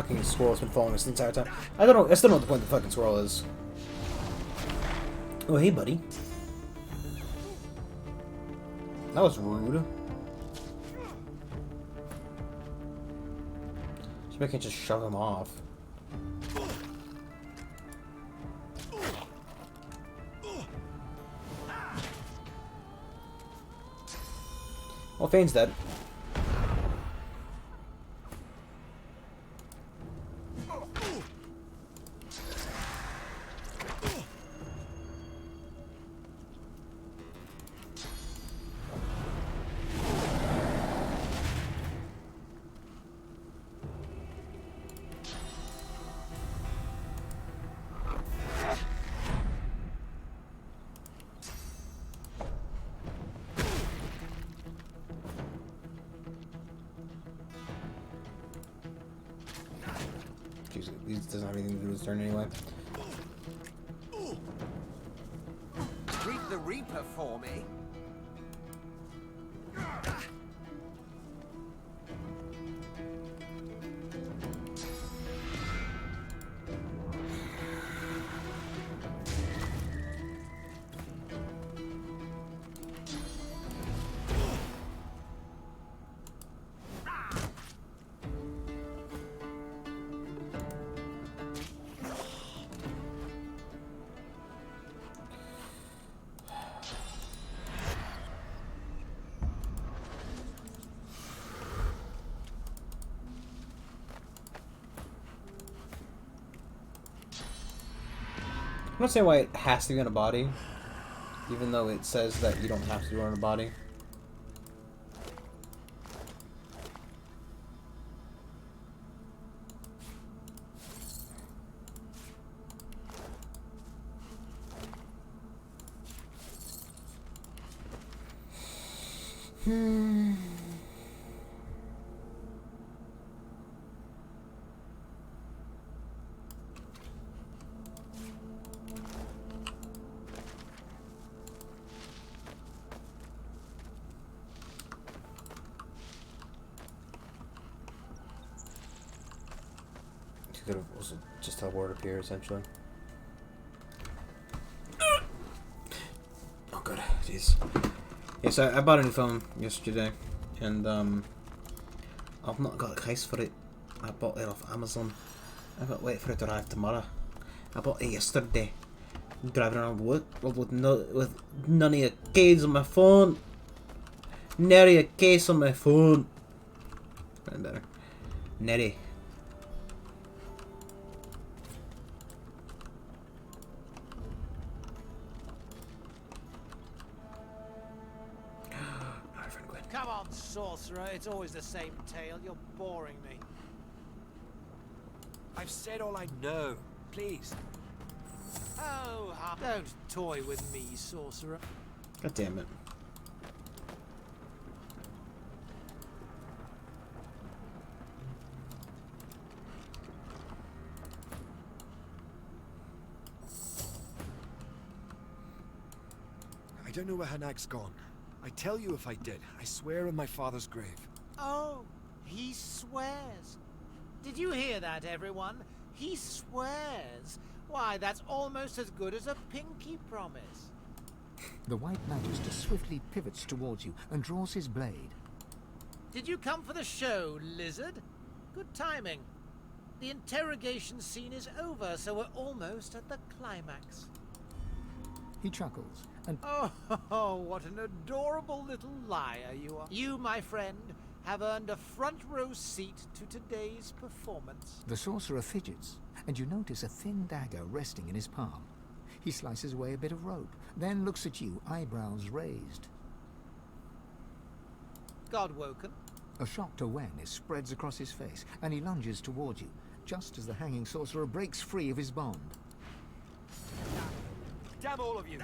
S1: fucking squirrel's been following us the entire time. I don't know. I still don't know what the point of the fucking squirrel is. Oh, hey, buddy. That was rude. Maybe I can just shove him off. Well, Fane's dead. This doesn't have anything to do with his turn anyway.
S14: Greet the Reaper for me.
S1: I'm not saying why it has to be on a body, even though it says that you don't have to do it on a body. Could have also just teleported up here, essentially. Oh, good. Jeez. Yeah, so I bought a new phone yesterday, and I've not got a case for it. I bought it off Amazon. I've got to wait for it to arrive tomorrow. I bought it yesterday. I'm driving around work with none of your case on my phone. Nary a case on my phone. Getting better. Nary.
S7: Come on, sorcerer. It's always the same tale. You're boring me.
S6: I've said all I know. Please.
S7: Oh, don't toy with me, sorcerer.
S1: God damn it.
S6: I don't know where Hanag's gone. I'd tell you if I did. I swear on my father's grave.
S7: Oh, he swears. Did you hear that, everyone? He swears. Why, that's almost as good as a pinky promise.
S3: The White Magister swiftly pivots towards you and draws his blade.
S7: Did you come for the show, lizard? Good timing. The interrogation scene is over, so we're almost at the climax.
S3: He chuckles and...
S7: Oh, what an adorable little liar you are. You, my friend, have earned a front row seat to today's performance.
S3: The sorcerer fidgets, and you notice a thin dagger resting in his palm. He slices away a bit of rope, then looks at you, eyebrows raised.
S7: Godwoken.
S3: A shocked awareness spreads across his face, and he lunges toward you, just as the hanging sorcerer breaks free of his bond.
S6: Damn all of you!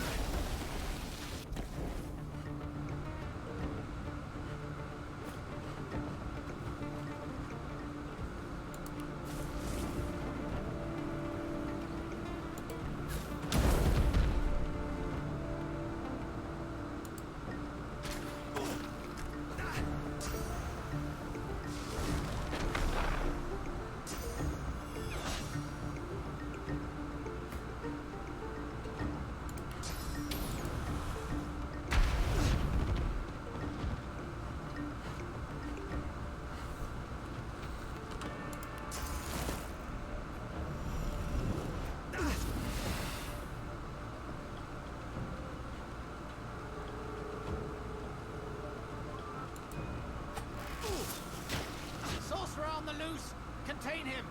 S13: contain him.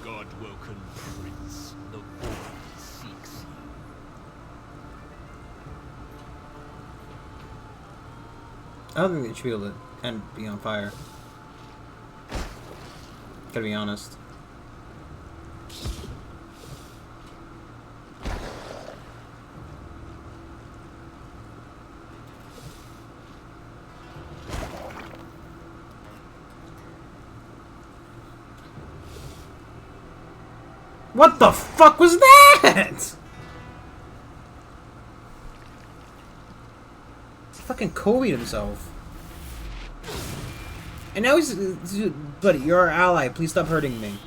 S14: God-woken prince, the void seeks you.
S1: I don't think they should be able to and be on fire. Gotta be honest. What the fuck was that? He fucking Kobe'd himself. And now he's... Buddy, you're our ally. Please stop hurting me.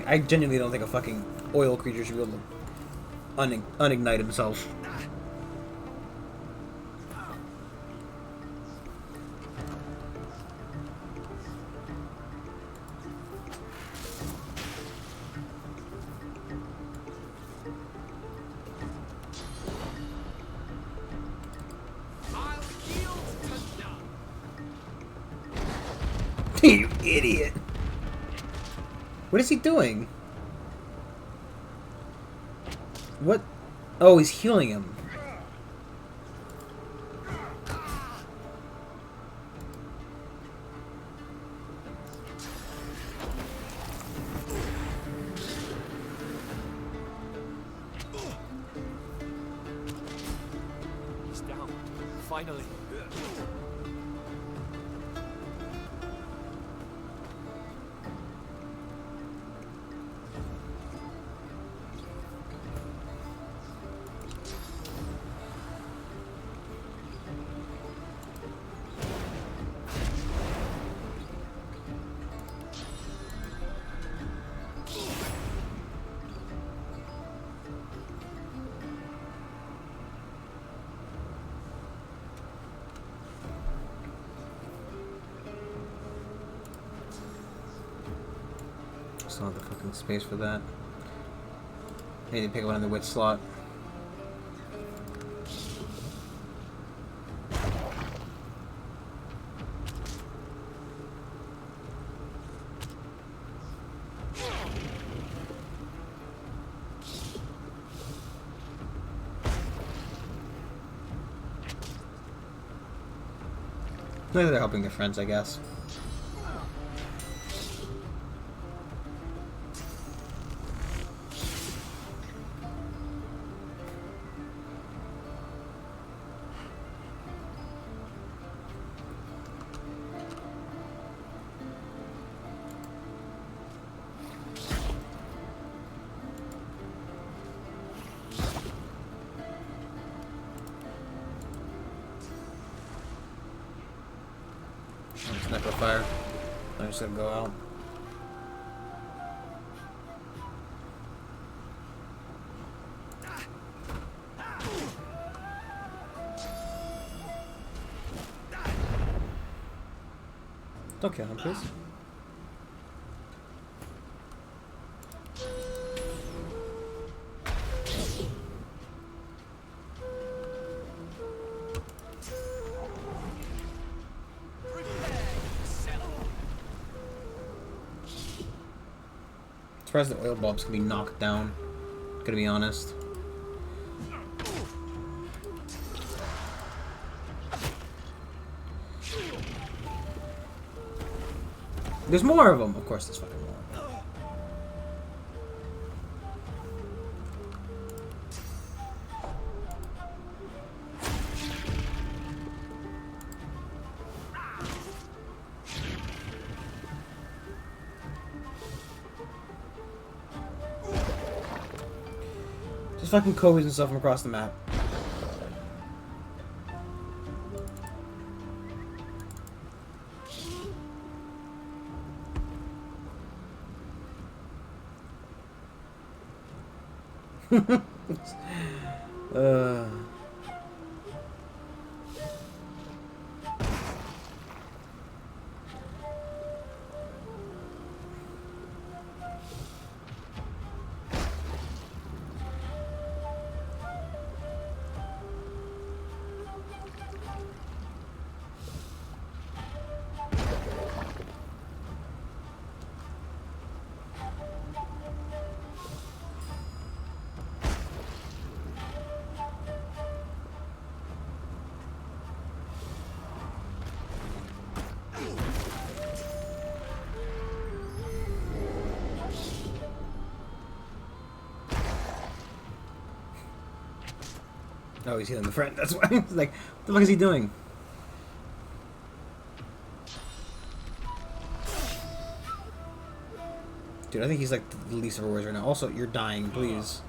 S1: I genuinely don't think a fucking oil creature should be able to unignite himself.
S13: I'll yield to none.
S1: You idiot! What is he doing? What? Oh, he's healing him.
S6: He's down. Finally.
S1: Still have the fucking space for that. I need to pick one in the wit slot. Maybe they're helping their friends, I guess. Sniper fire. I'm just gonna go out. Don't kill him, please. Surprised the oil bulbs can be knocked down. Gotta be honest. There's more of them. Of course, there's fucking more. Just fucking copies and stuff from across the map. uh... Oh, he's healing the friend. That's why. It's like, what the fuck is he doing? Dude, I think he's like the least of our worries right now. Also, you're dying, please.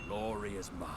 S4: Glory is mine.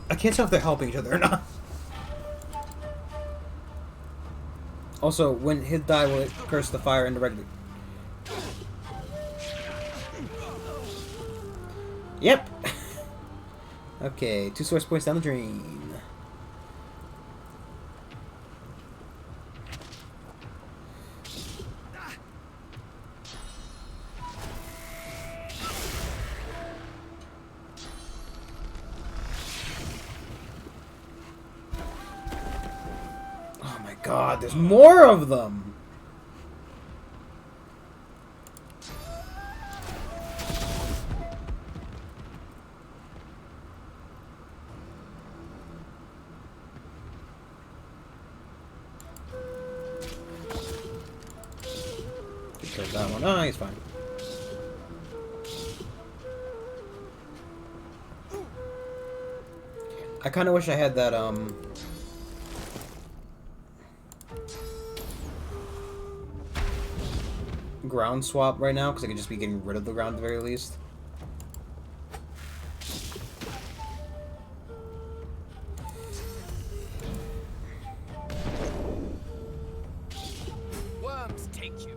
S4: I can't tell if they're helping each other or not. Also, when his die, will it curse the fire indirectly? Yep. Okay, 2 source points down the drain. Oh my god, there's more of them! Kills that one. Oh, he's fine. I kind of wish I had that, ground swap right now, because I could just be getting rid of the ground at the very least.
S6: Worms take you.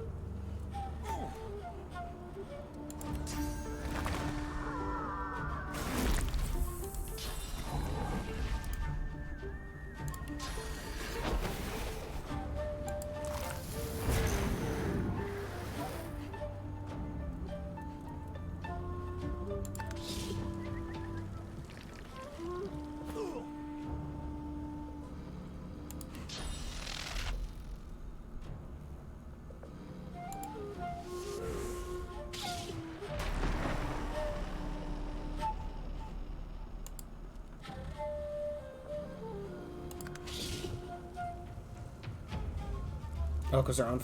S1: Oh, because they're on.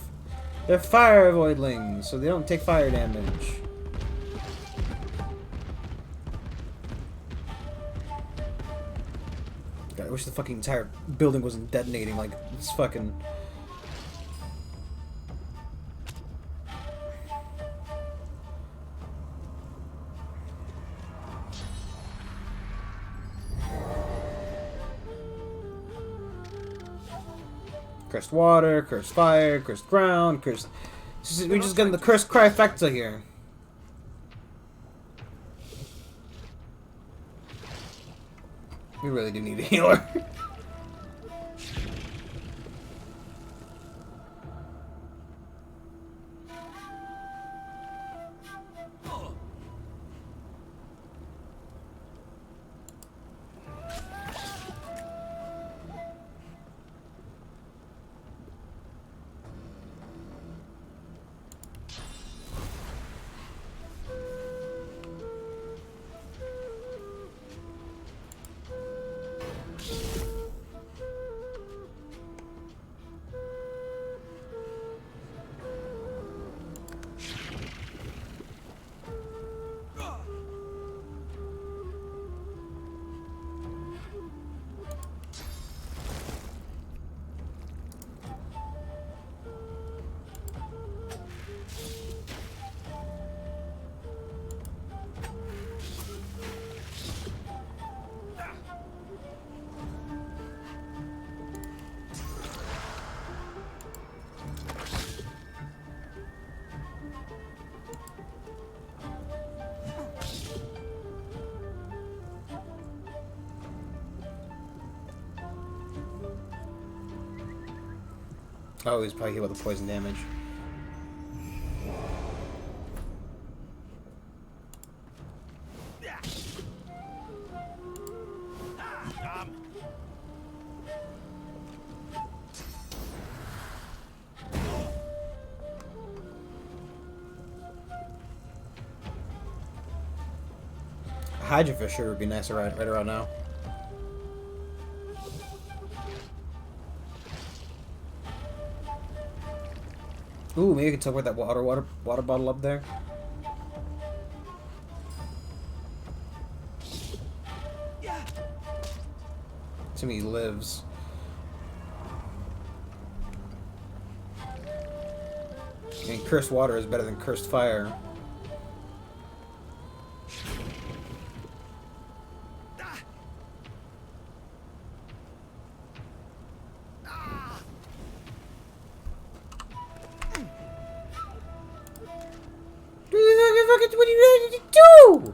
S1: They're fire voidlings, so they don't take fire damage. God, I wish the fucking entire building wasn't detonating like it's fucking. Cursed water, cursed fire, cursed ground, cursed. We just got the cursed trifecta here. We really do need a healer. Oh, he's probably hit with the poison damage. Hydra for sure would be nicer right around now. Ooh, maybe you can teleport that water bottle up there. To me, he lives. I mean, cursed water is better than cursed fire. What are you ready to do?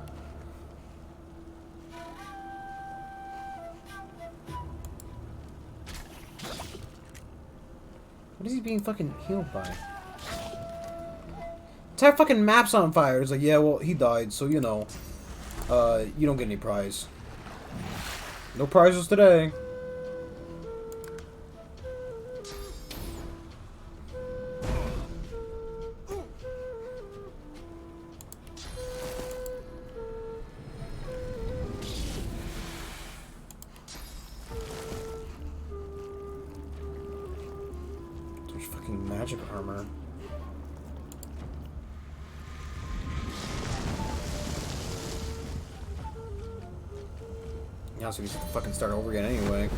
S1: What is he being fucking healed by? Entire fucking map's on fire. It's like, yeah, well, he died, so you know, you don't get any prize. No prizes today. Magic armor. Yeah, so we just fucking start over again anyway.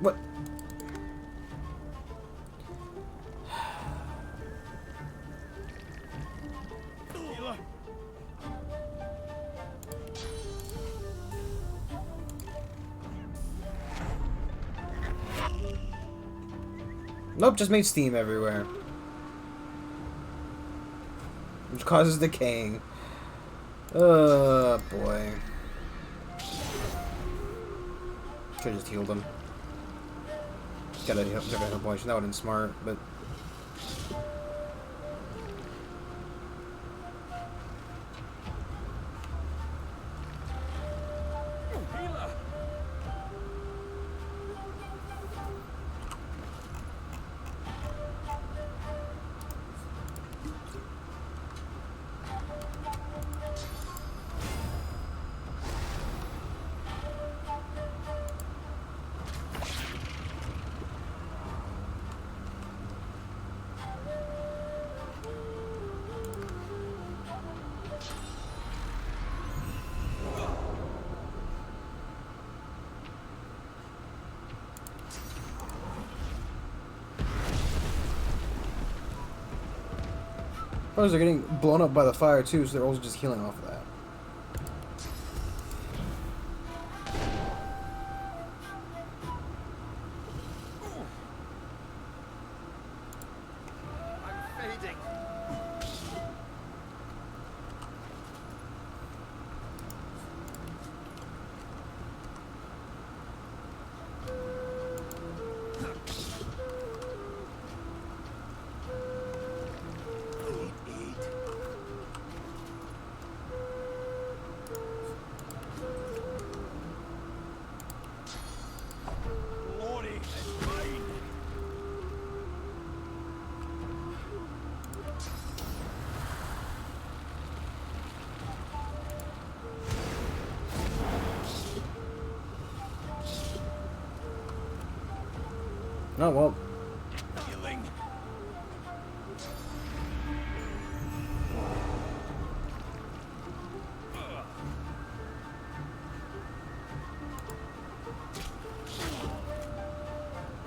S1: What? Nope, just made steam everywhere. Which causes decaying. Boy. Should've just healed him. Gotta heal potion. That would've been smart, but... Suppose they're getting blown up by the fire too, so they're also just healing off of that.
S13: I'm fading.
S12: Lordy, it's mine.
S1: Oh well.
S12: Healing.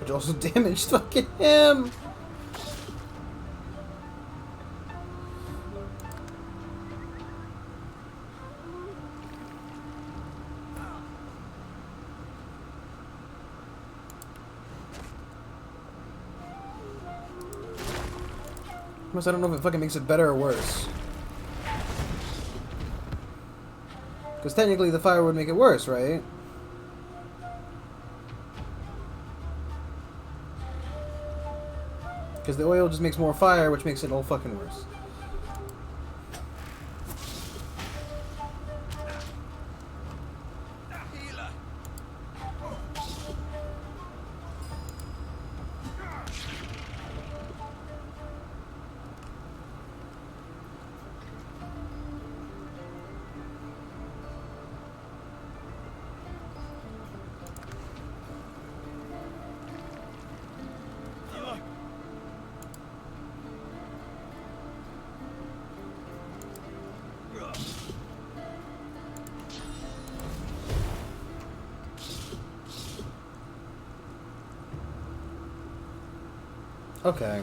S1: Which also damaged fucking him. Plus, I don't know if it fucking makes it better or worse. Because technically the fire would make it worse, right? Because the oil just makes more fire, which makes it all fucking worse. Okay.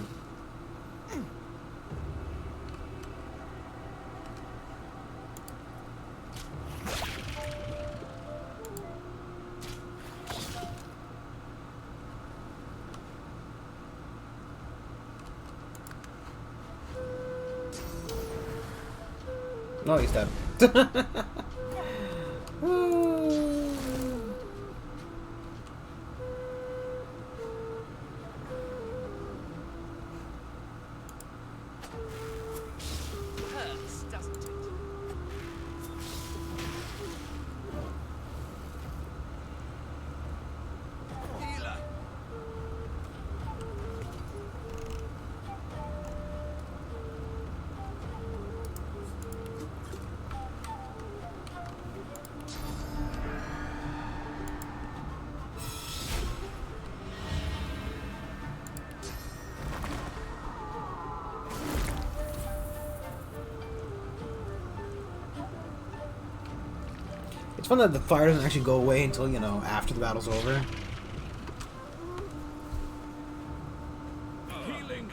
S1: No, he's dead.
S13: Hurts, doesn't it? Healer.
S1: It's fun that the fire doesn't actually go away until, you know, after the battle's over.
S12: Healing.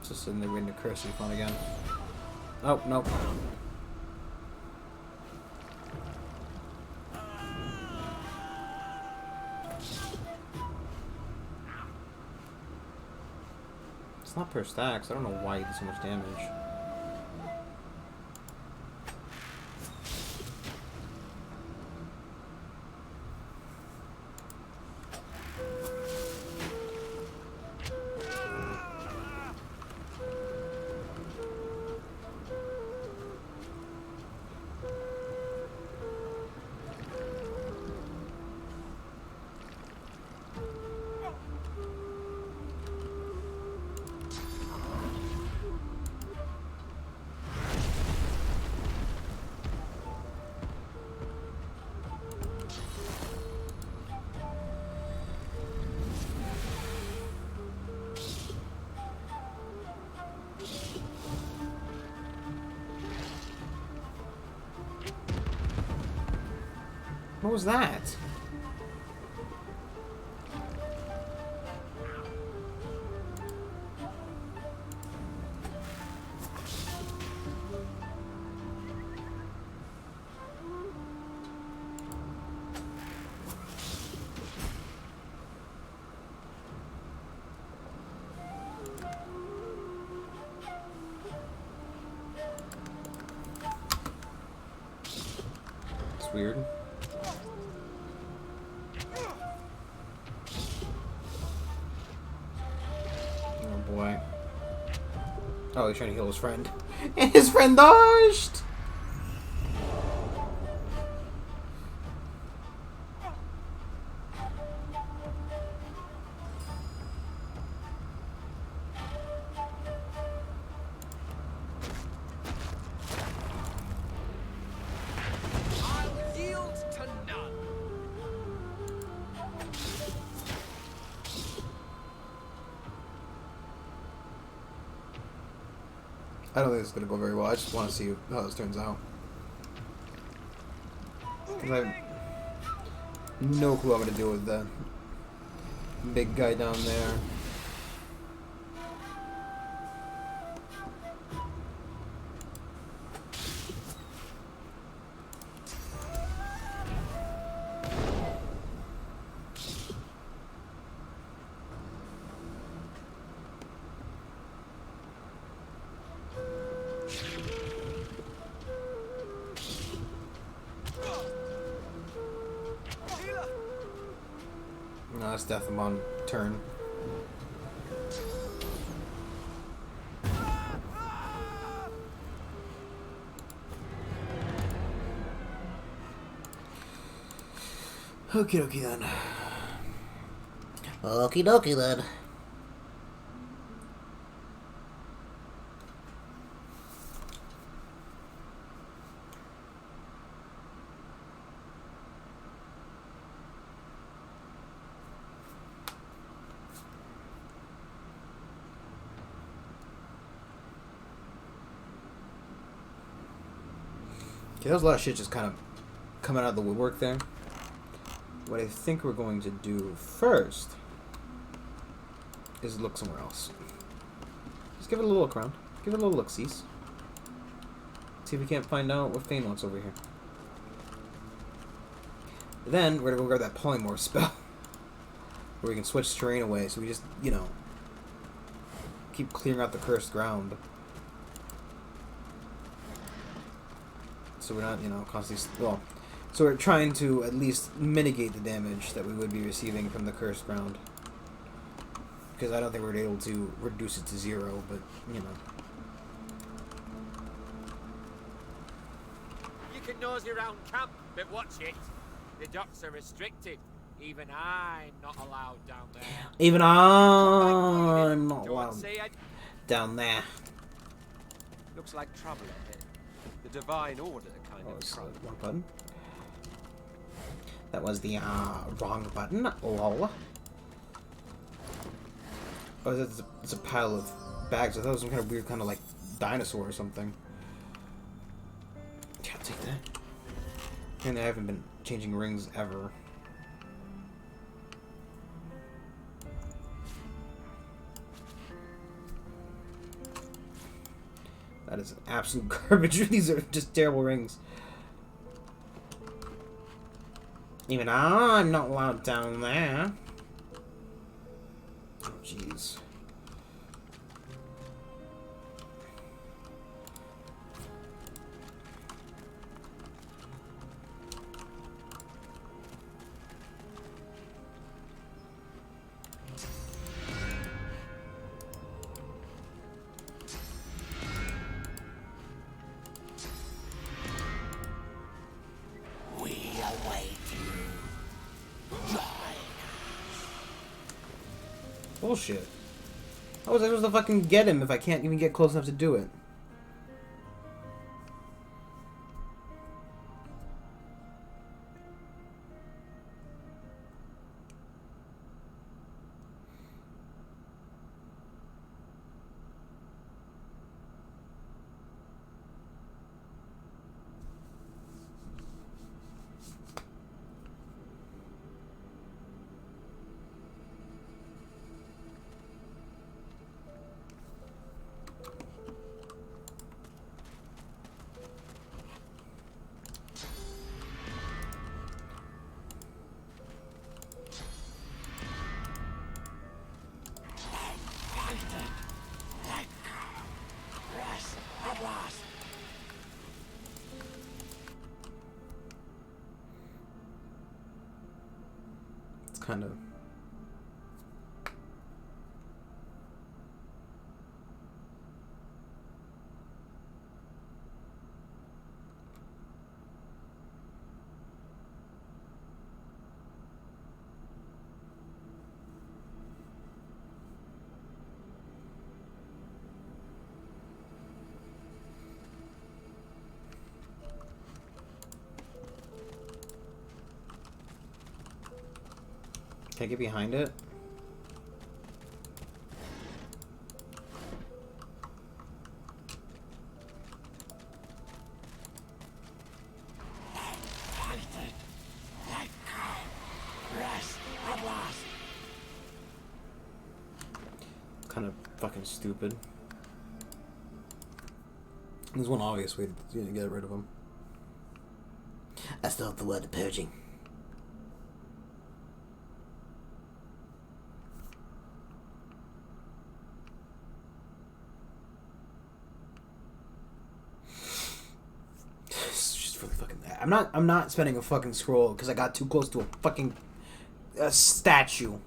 S1: Just sitting there waiting to curse you fun again. Oh, nope. It's not per stacks. I don't know why he did so much damage. What was that? It's weird. Oh boy. Oh, he's trying to heal his friend. And his friend dodged!
S13: I'll yield to none.
S1: I don't think this is going to go very well. I just want to see how this turns out. Because I have no clue what I'm going to do with the big guy down there. No, that's death on turn. Okie dokie then. Okie dokie then. Okay, there's a lot of shit just kind of coming out of the woodwork there. What I think we're going to do first is look somewhere else. Just give it a little look around. Give it a little look-sees. See if we can't find out what Fane wants over here. Then we're gonna go grab that polymorph spell. Where we can switch terrain away, so we just, you know, keep clearing out the cursed ground. So we're not, you know, constantly... Well, so we're trying to at least mitigate the damage that we would be receiving from the cursed ground. Because I don't think we're able to reduce it to 0, but, you know.
S6: You can nosy around camp, but watch it. The docks are restricted. Even I'm not allowed down there.
S1: Even I'm not
S6: Don't
S1: allowed
S6: say I...
S1: down there.
S8: Looks like trouble ahead. The Divine Order kind of trouble.
S1: Wrong button. That was the wrong button. Lol. Oh, it's a pile of bags. I thought it was some kind of weird kind of like dinosaur or something. Yeah, I'll take that. And I haven't been changing rings ever. That is absolute garbage. These are just terrible rings. Even I'm not allowed down there. Oh, jeez. Bullshit. How was I supposed to fucking get him if I can't even get close enough to do it? kind of... Can I get behind it? Kind of fucking stupid. There's one obvious way to get rid of him. I still have the word of purging. I'm not spending a fucking scroll because I got too close to a fucking statue.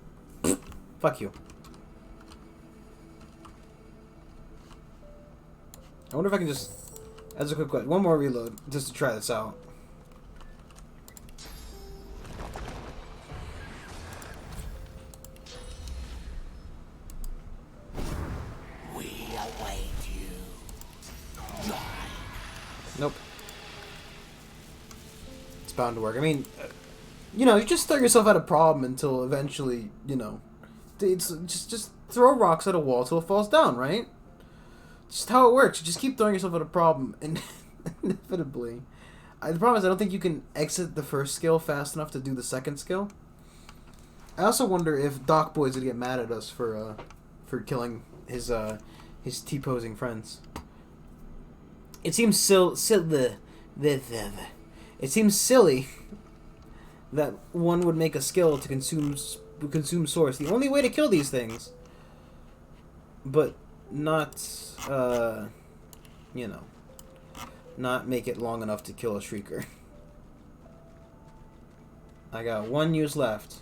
S1: Fuck you. I wonder if I can just, as a quick question, one more reload just to try this out.
S9: We await you.
S1: Nope. It's bound to work. I mean, you know, you just throw yourself at a problem until eventually, you know, it's just throw rocks at a wall till it falls down, right? Just how it works. You just keep throwing yourself at a problem, and inevitably. The problem is I don't think you can exit the first skill fast enough to do the second skill. I also wonder if Doc Boy's gonna get mad at us for killing his T-posing friends. It seems it seems silly that one would make a skill to consume source. The only way to kill these things, but not, you know, not make it long enough to kill a Shrieker. I got one use left.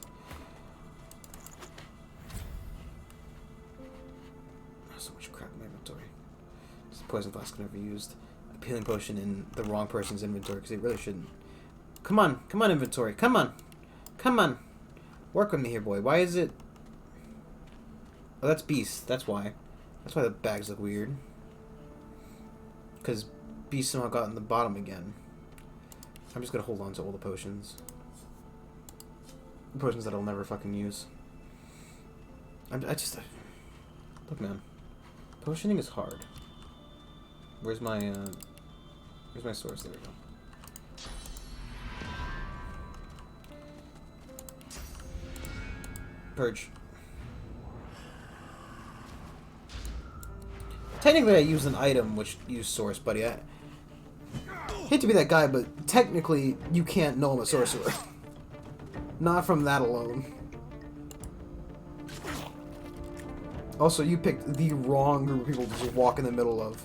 S1: So much crap in my inventory. This poison flask never used. A healing potion in the wrong person's inventory because they really shouldn't. Come on, inventory. Come on. Work with me here, boy. Why is it? Oh, that's Beast. That's why. That's why the bags look weird. Because Beast somehow got in the bottom again. I'm just gonna hold on to all the potions. The potions that I'll never fucking use. Look, man. Potioning is hard. Where's my source? There we go. Purge. Technically, I used an item which used source, buddy. I hate to be that guy, but technically, you can't know I'm a sorcerer. Not from that alone. Also, you picked the wrong group of people to just walk in the middle of.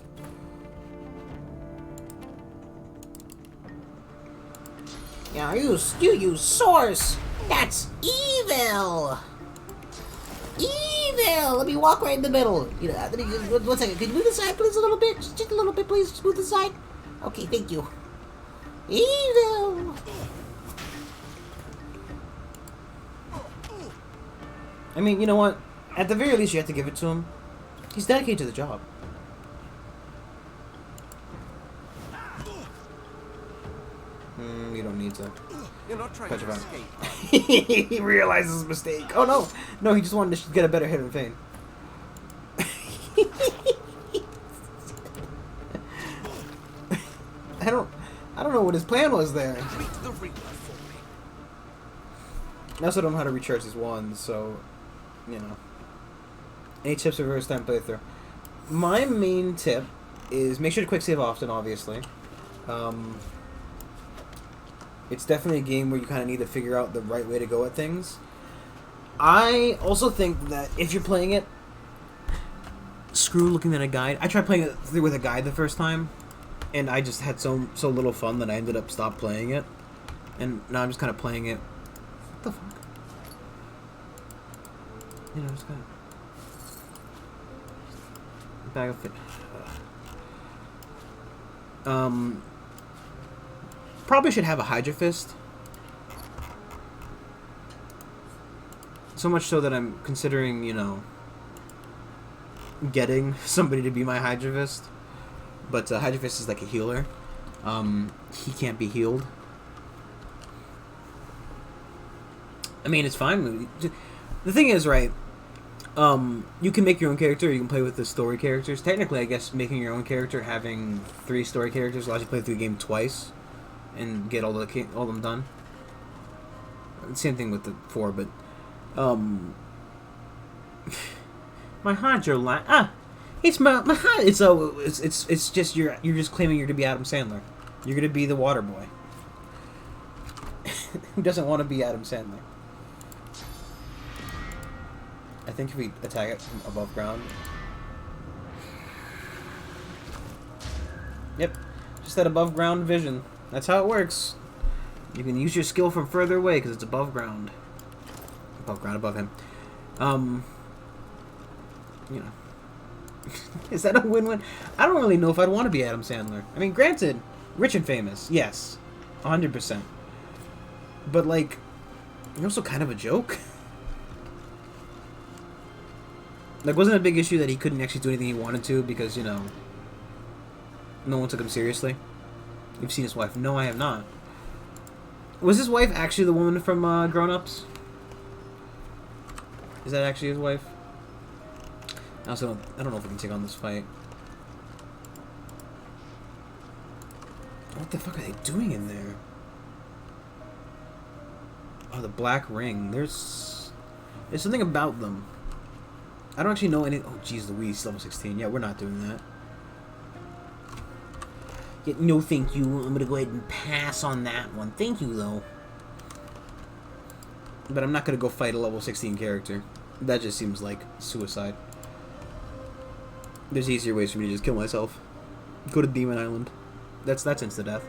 S1: Yeah, you use source. That's evil. Evil! Let me walk right in the middle. You know, 1 second. Can you move aside, please, a little bit? Just a little bit, please. Just move aside. Okay, thank you. Evil! I mean, you know what? At the very least, you have to give it to him. He's dedicated to the job. You don't need to.
S8: You're not trying to escape.
S1: He realizes his mistake. Oh no! No, he just wanted to get a better hit in Fane. I don't know what his plan was there. I also don't know how to recharge these wands, so you know. Any tips for first time playthrough? My main tip is make sure to quick save often, obviously. It's definitely a game where you kind of need to figure out the right way to go at things. I also think that if you're playing it, screw looking at a guide. I tried playing it through with a guide the first time, and I just had so little fun that I ended up stopped playing it. And now I'm just kind of playing it. What the fuck? You know, it's kind of bag of fit. Probably should have a Hydra Fist. So much so that I'm considering, you know, getting somebody to be my Hydra Fist. But Hydra Fist is like a healer. He can't be healed. I mean, it's fine. The thing is, right, you can make your own character, or you can play with the story characters. Technically, I guess making your own character, having 3 story characters, allows you to play through the game twice and get all of them done. Same thing with the 4, but my Hydra it's my it's just you're just claiming you're to be Adam Sandler. You're gonna be the water boy. Who doesn't want to be Adam Sandler? I think if we attack it from above ground. Yep, just that above ground vision. That's how it works. You can use your skill from further away because it's above ground. Above ground, above him. You know. Is that a win-win? I don't really know if I'd want to be Adam Sandler. I mean, granted, rich and famous, yes. 100%. But, like, you're also kind of a joke. Like, wasn't it a big issue that he couldn't actually do anything he wanted to because, you know, no one took him seriously? You've seen his wife. No, I have not. Was his wife actually the woman from Grown Ups? Is that actually his wife? I also I don't know if we can take on this fight. What the fuck are they doing in there? Oh, the black ring. There's something about them. I don't actually know any. Oh, jeez, Louise, level 16. Yeah, we're not doing that. Yeah, no, thank you. I'm gonna go ahead and pass on that one. Thank you, though. But I'm not gonna go fight a level 16 character. That just seems like suicide. There's easier ways for me to just kill myself. Go to Demon Island. That's insta-death.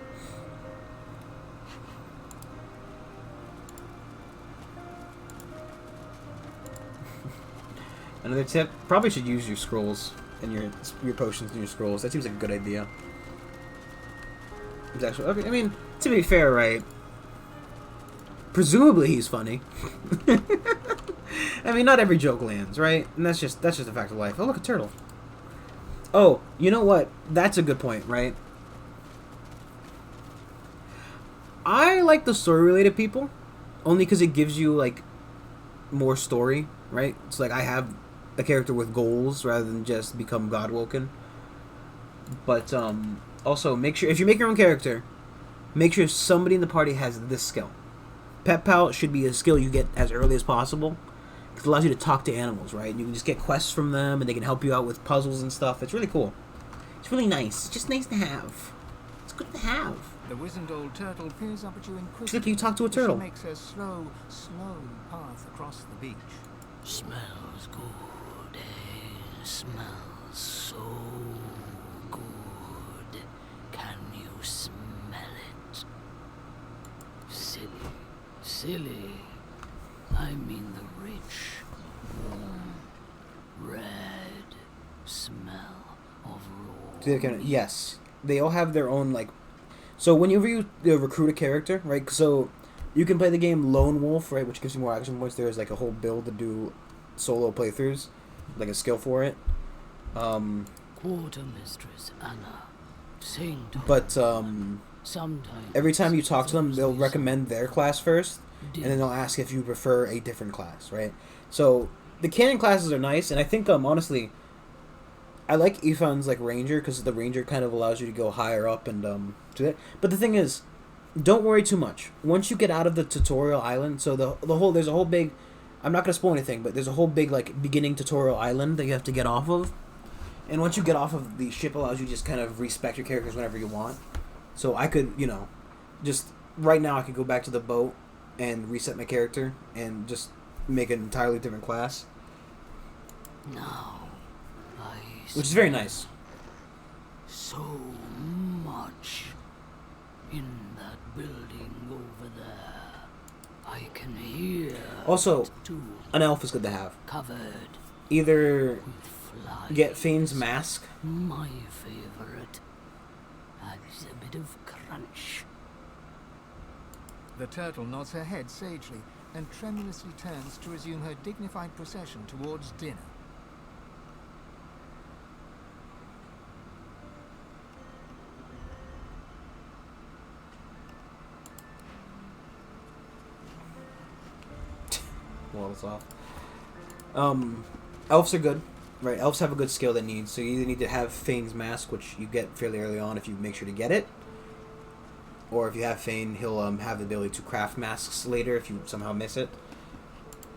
S1: Another tip, probably should use your scrolls and your potions and your scrolls. That seems like a good idea. It's actually, okay, I mean, to be fair, right? Presumably he's funny. I mean, not every joke lands, right? And that's just a fact of life. Oh, look, a turtle. Oh, you know what? That's a good point, right? I like the story-related people, only because it gives you, like, more story, right? It's like I have a character with goals rather than just become God-woken. But, also, make sure, if you make your own character, make sure somebody in the party has this skill. Pet Pal should be a skill you get as early as possible. Because it allows you to talk to animals, right? You can just get quests from them, and they can help you out with puzzles and stuff. It's really cool. It's really nice. It's just nice to have. It's good to have.
S3: The wizened old turtle peers up at you inquisitively.
S1: It's like you talk to a turtle.
S3: She makes a slow path across the beach.
S15: Smells good, eh? Smells so good. Can you smell it? Silly. I mean the rich, warm, red smell of raw.
S1: Yes. They all have their own, like... So whenever you recruit a character, right? So you can play the game Lone Wolf, right? Which gives you more action points. There's like a whole build to do solo playthroughs. Like a skill for it.
S15: Quartermistress Anna. Saint.
S1: But,
S15: sometimes
S1: every time you talk to them, they'll recommend their class first. And then they'll ask if you prefer a different class, right? So the canon classes are nice, and I think honestly, I like Ethan's like Ranger because the Ranger kind of allows you to go higher up and do that. But the thing is, don't worry too much. Once you get out of the tutorial island, so there's a whole big, I'm not gonna spoil anything, but there's a whole big like beginning tutorial island that you have to get off of. And once you get off of, the ship allows you to just kind of respec your characters whenever you want. So I could, you know, just right now I could go back to the boat and reset my character and just make an entirely different class.
S15: Now,
S1: which is very nice.
S15: So much in that building over there. I can hear.
S1: Also,
S15: it too,
S1: an elf is good to have.
S15: covered
S1: Either
S15: with flies.
S1: get Fane's mask.
S15: My favorite. Adds a bit of crunch.
S3: The turtle nods her head sagely and tremulously turns to resume her dignified procession towards dinner.
S1: Walls off. Elves are good, right? Elves have a good skill they need. So you either need to have Fane's mask, which you get fairly early on if you make sure to get it, or if you have Fane, he'll have the ability to craft masks later if you somehow miss it.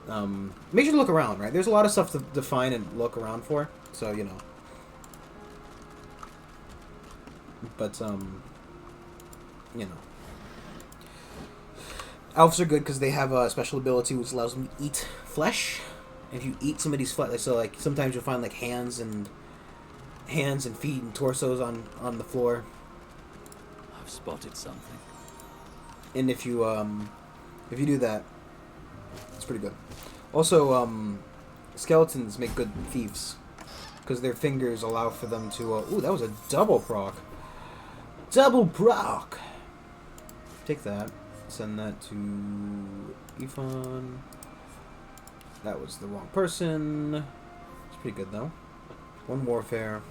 S1: Make sure to look around, right? There's a lot of stuff to find and look around for, so you know. But you know. Elves are good because they have a special ability which allows them to eat flesh. If you eat somebody's flesh, so like sometimes you'll find like hands and feet and torsos on the floor.
S4: I've spotted something.
S1: And if you do that, it's pretty good. Also, skeletons make good thieves because their fingers allow for them to. Ooh, that was a double proc. Double proc. Take that. Send that to Ifan. That was the wrong person. It's pretty good though. One warfare.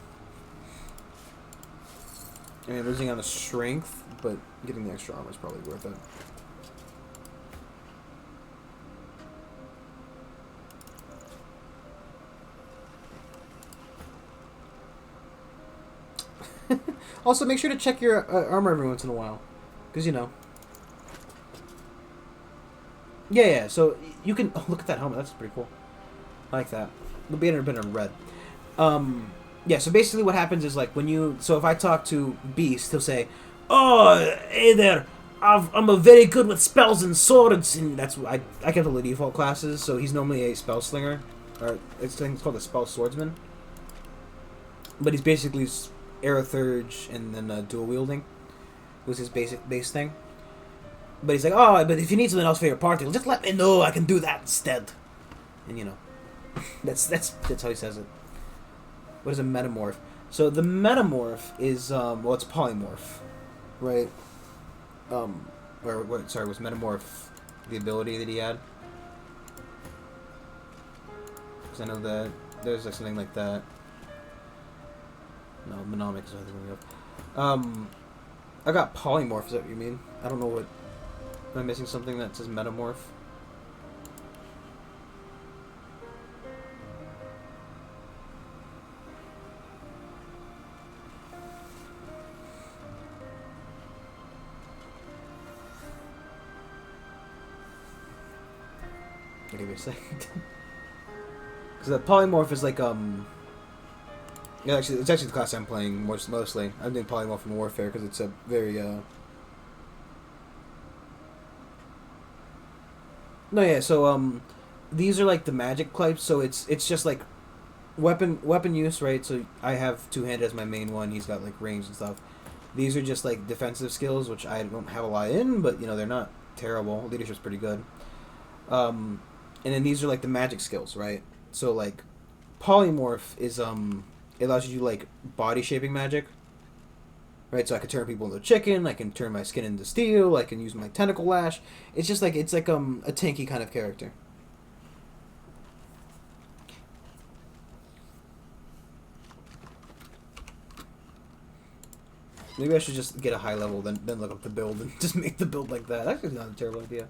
S1: I mean, losing on the strength, but getting the extra armor is probably worth it. Also, make sure to check your armor every once in a while, because you know. Yeah. So you can look at that helmet. That's pretty cool. I like that. It'll be in red. Yeah. So basically, what happens is like when you. So if I talk to Beast, he'll say, "Oh, hey there. I'm a very good with spells and swords," and that's I kept all the default classes. So he's normally a spell slinger, or it's called a spell swordsman. But he's basically Aerothurge and then dual wielding was his base thing. But he's like, oh, but if you need something else for your party, just let me know. I can do that instead. And you know, that's how he says it. What is a metamorph? So the metamorph is well, it's polymorph, right? Was metamorph the ability that he had? Because I know that there's like something like that. No, mnemonic is what I'm thinking of. I got polymorph. Is that what you mean? I don't know what. Am I missing something that says metamorph? Give me a second. Because the polymorph is like yeah, actually, it's actually the class I'm playing mostly. I'm doing polymorph in warfare because it's a very No, yeah. So these are like the magic types. So it's just like weapon use, right? So I have two-handed as my main one. He's got like range and stuff. These are just like defensive skills, which I don't have a lot in, but you know they're not terrible. Leadership's pretty good. And then these are like the magic skills, right? So like polymorph is it allows you to do like body shaping magic. Right, so I can turn people into chicken, I can turn my skin into steel, I can use my tentacle lash. It's just like, it's like a tanky kind of character. Maybe I should just get a high level, then look up the build and just make the build like that. That's not a terrible idea.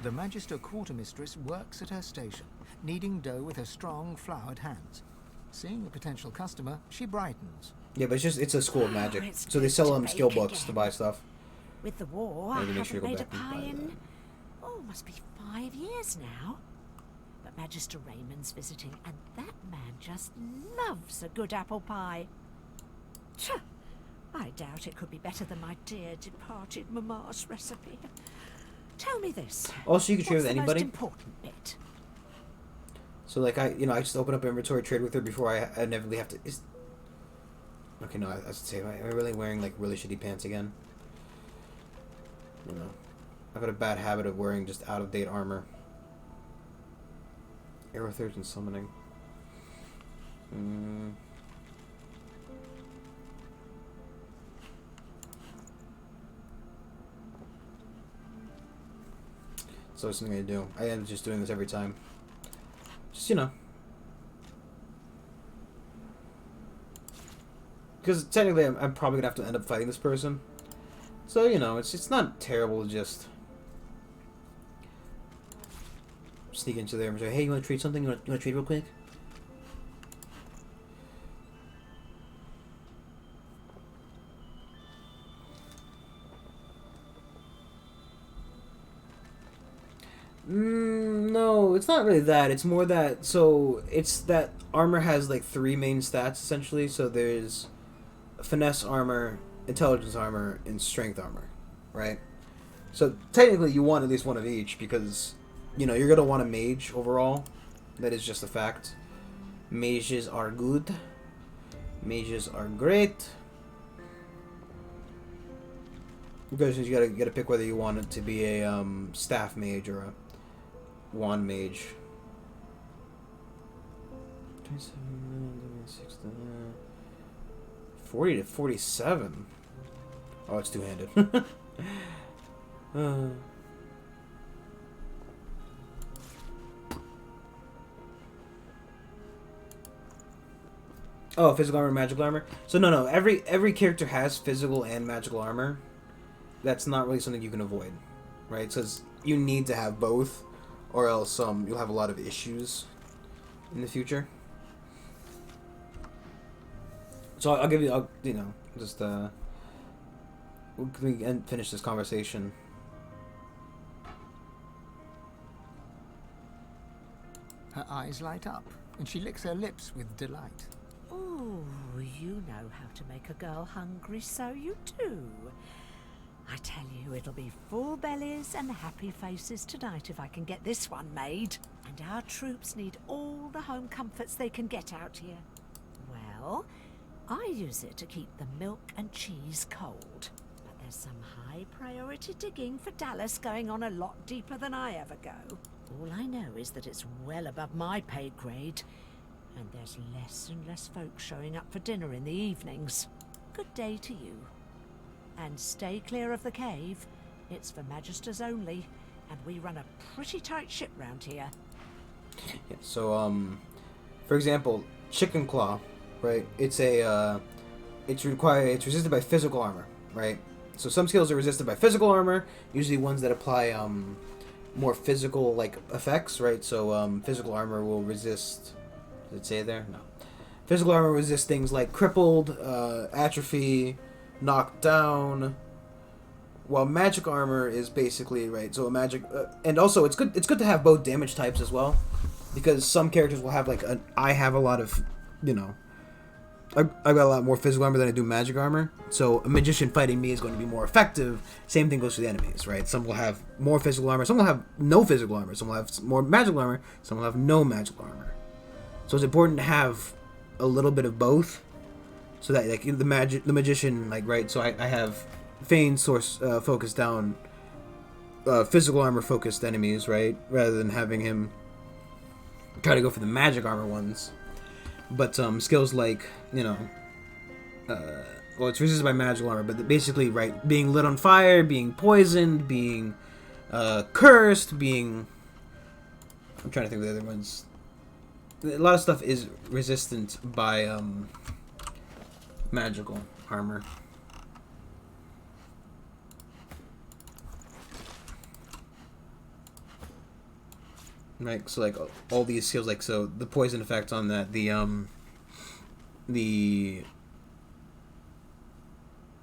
S3: The Magister Quartermistress works at her station, kneading dough with her strong, flowered hands. Seeing a potential customer, she brightens.
S1: Yeah, but it's a school of magic. So they sell them skill books to buy stuff.
S5: With the war, I
S1: Maybe make
S5: haven't
S1: sure to go
S5: made a
S1: back and
S5: pie
S1: buy
S5: in, must be 5 years now. But Magister Raymond's visiting, and that man just loves a good apple pie. Tch, I doubt it could be better than my dear departed Mamma's recipe. Tell me this.
S1: Also, you can trade with anybody.
S5: What's the most important bit?
S1: So like I just open up inventory, trade with her before I inevitably have to. Okay, no, I was to say, am I really wearing like really shitty pants again? You know. I've got a bad habit of wearing just out-of-date armor. Arrow Thirds and Summoning. So it's something I do. I am just doing this every time. Just, you know. Because technically I'm probably going to have to end up fighting this person. So, you know, it's not terrible to just sneak into there and say, hey, you want to trade something? You want to trade real quick? No, it's not really that. It's more that, so it's that armor has like 3 main stats essentially. So there's finesse armor, intelligence armor, and strength armor, right? So technically you want at least one of each because, you know, you're going to want a mage overall. That is just a fact. Mages are good. Mages are great. Because you gotta pick whether you want it to be a staff mage or a wand mage. 40 to 47. Oh, it's two-handed. Oh, physical armor, magical armor. So no. Every character has physical and magical armor. That's not really something you can avoid, right? Because you need to have both, or else you'll have a lot of issues in the future. So I'll give you, just we can finish this conversation.
S3: Her eyes light up, and she licks her lips with delight.
S5: Oh, you know how to make a girl hungry, so you do. I tell you, it'll be full bellies and happy faces tonight if I can get this one made. And our troops need all the home comforts they can get out here. Well, I use it to keep the milk and cheese cold. But there's some high priority digging for Dallas going on a lot deeper than I ever go. All I know is that it's well above my pay grade. And there's less and less folks showing up for dinner in the evenings. Good day to you. And stay clear of the cave. It's for Magisters only, and we run a pretty tight ship round here.
S1: Yeah, so, for example, Chicken Claw, right? It's resisted by physical armor, right? So some skills are resisted by physical armor, usually ones that apply more physical like effects, right? So physical armor will resist. Does it say there? No. Physical armor resists things like crippled, atrophy, knocked down, while magic armor is basically, right, so a magic and also it's good to have both damage types as well, because some characters will have like I have a lot of, you know, I've got a lot more physical armor than I do magic armor, so a magician fighting me is going to be more effective. Same thing goes for the enemies, right? Some will have more physical armor, some will have no physical armor, some will have more magical armor, some will have no magical armor. So it's important to have a little bit of both. So that like the magician, like, right, so I have Feign source focused down physical armor focused enemies, right, rather than having him try to go for the magic armor ones. But skills like, you know, well, it's resisted by magical armor, but basically, right, being lit on fire, being poisoned, being cursed, being, I'm trying to think of the other ones. A lot of stuff is resistant by magical armor. Right, so like all these skills, like, so the poison effect on that, the I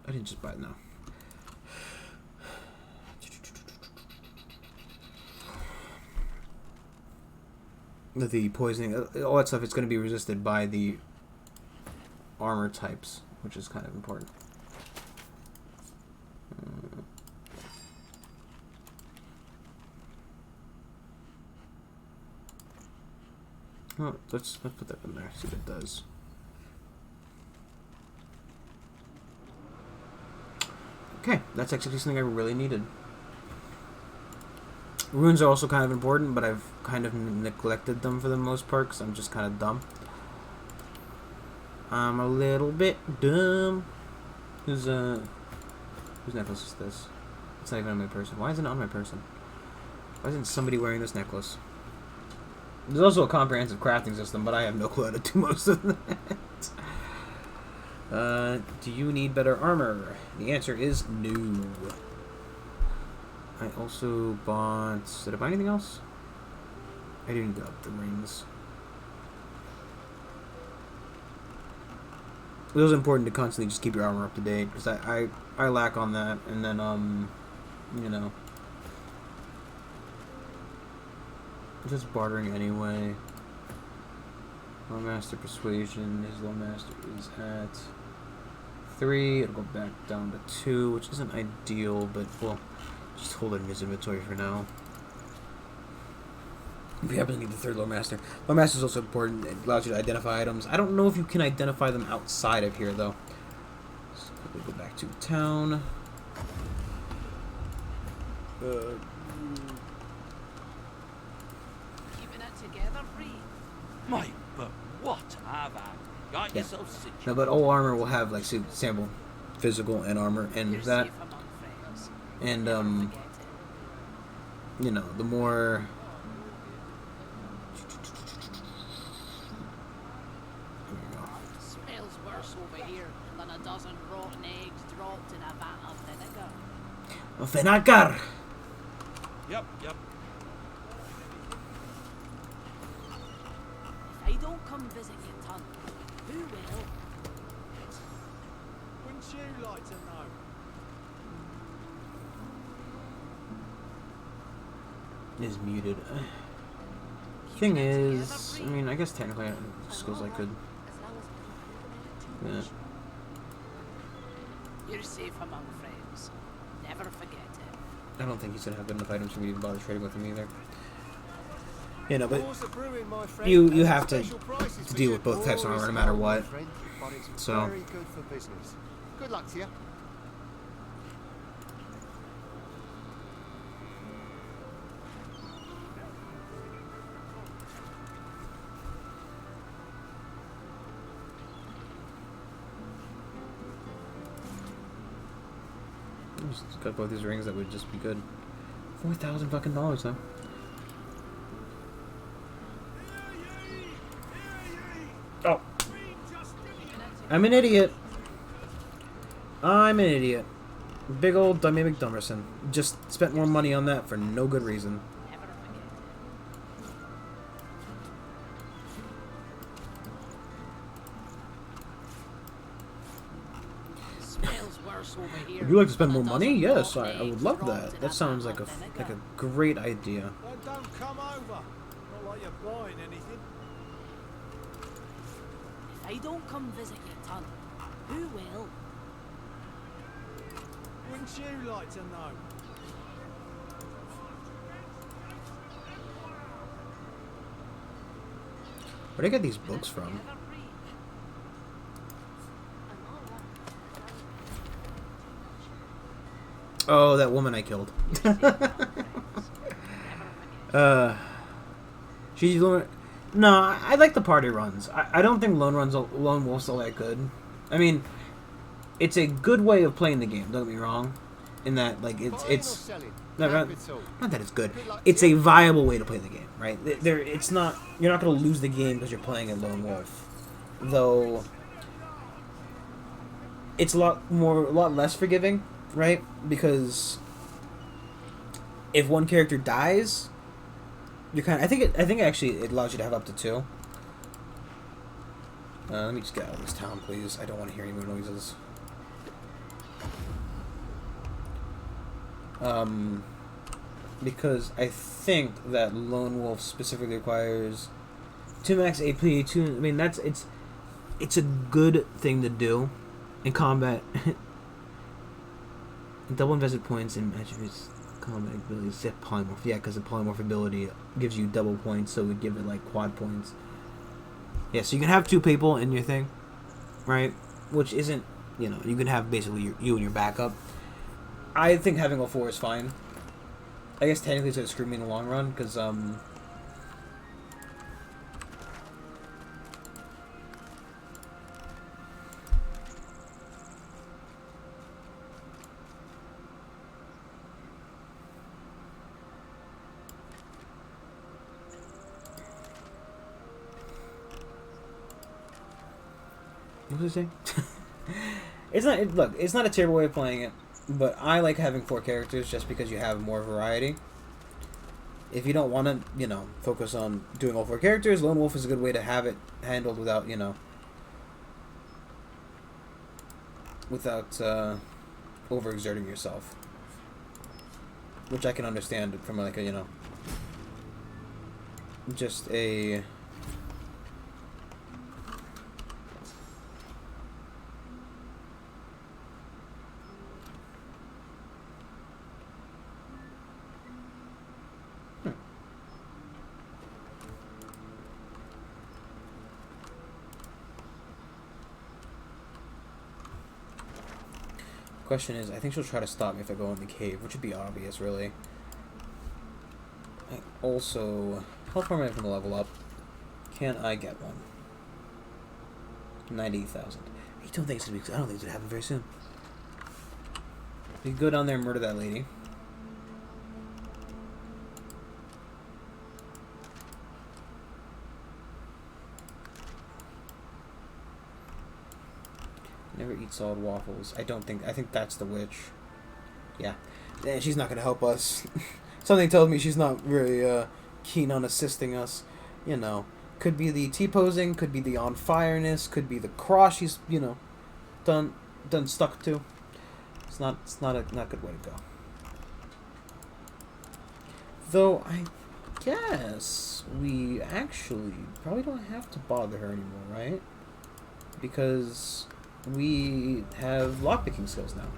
S1: didn't just buy it now. The poisoning, all that stuff, it's going to be resisted by the armor types, which is kind of important. Oh, let's put that in there, see what it does. Okay, that's actually something I really needed. Runes are also kind of important, but I've kind of neglected them for the most part because I'm just kind of dumb. I'm a little bit dumb. Whose necklace is this? It's not even on my person. Why isn't it on my person? Why isn't somebody wearing this necklace? There's also a comprehensive crafting system, but I have no clue how to do most of that. Do you need better armor? The answer is no. I also bought... Did I buy anything else? I didn't go up the rings. It was important to constantly just keep your armor up to date, because I lack on that, and then, you know. Just bartering anyway. Low Master Persuasion, his Low Master is at 3, it'll go back down to 2, which isn't ideal, but, well, just hold it in his inventory for now. If you happen to need the third Low Master. Low Master is also important. It allows you to identify items. I don't know if you can identify them outside of here, though. Let's quickly go back to town.
S11: Keeping it together, Bree.
S4: Mate, but what have I got yourself situated?
S1: No, but all armor will have, like, sample physical and armor, and that... And, you know, the more...
S11: Smells worse over here than a dozen rotten eggs dropped in a vat of vinegar.
S1: Vinegar!
S4: Yep.
S11: If I don't come visit your ton, who will?
S13: Wouldn't you like to know?
S1: Is muted. Thing is, I mean, I guess technically skills I could. Yeah.
S11: You're safe among friends. Never forget it.
S1: I don't think he's gonna have good enough items for me to even bother trading with him either. You know, but you have to deal with both types of armor no matter what. So.
S8: Very good for business. Good luck to you.
S1: Just got both these rings, that would just be good. $4,000 fucking dollars though. Oh. I'm an idiot. I'm an idiot. Big old dummy McDummerson. Just spent more money on that for no good reason. Would you like to spend more money? Yes, I would love that. That sounds like a great idea.
S13: Don't come over. Not like you're buying anything.
S11: If I don't come visit your ton, who will?
S13: Wouldn't you like to know?
S1: Where'd I get these books from? Oh, that woman I killed. She's no, I like the party runs. I don't think lone wolf's all that good. I mean, it's a good way of playing the game. Don't get me wrong, in that like it's not that it's good. It's a viable way to play the game, right? It's not, you're not going to lose the game because you're playing a lone wolf, though. It's a lot less forgiving. Right? Because if one character dies, you're kind of... I think actually it allows you to have up to 2. Let me just get out of this town, please. I don't want to hear any more noises. Because I think that Lone Wolf specifically requires 2 max AP, 2... I mean, it's a good thing to do in combat. Double invested points in attributes, combat abilities, set polymorph. Yeah, because the polymorph ability gives you double points, so it would give it like quad points. Yeah, so you can have 2 people in your thing, right? Which isn't, you know, you can have basically you and your backup. I think having all 4 is fine. I guess technically it's gonna screw me in the long run, because, what was I saying? It's not. Look, it's not a terrible way of playing it, but I like having 4 characters just because you have more variety. If you don't want to, you know, focus on doing all 4 characters, Lone Wolf is a good way to have it handled without, you know, without overexerting yourself, which I can understand from like a, you know, just a. Question is, I think she'll try to stop me if I go in the cave, which would be obvious, really. I also, how far am I from the level up? Can I get one? 90,000. I don't think it's gonna happen very soon. You go down there and murder that lady. Never eat solid waffles. I think that's the witch. Yeah. She's not gonna help us. Something tells me she's not very keen on assisting us. You know. Could be the T-posing, could be the on-fireness, could be the cross she's, you know, done stuck to. It's not a good way to go. Though I guess we actually probably don't have to bother her anymore, right? Because we have lockpicking skills now.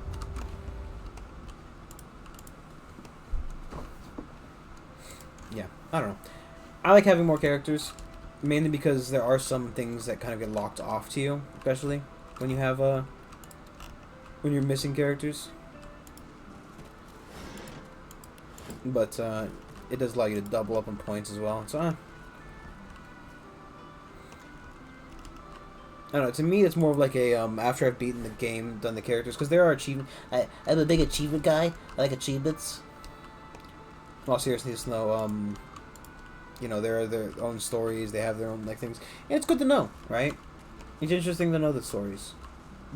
S1: Yeah, I don't know. I like having more characters, mainly because there are some things that kind of get locked off to you, especially when you have when you're missing characters. But it does allow you to double up on points as well. So I don't know, to me it's more of like a, after I've beaten the game, done the characters, because there are achievements. I'm a big achievement guy. I like achievements. In all seriousness, though, you know, there are their own stories, they have their own, like, things. And it's good to know, right? It's interesting to know the stories.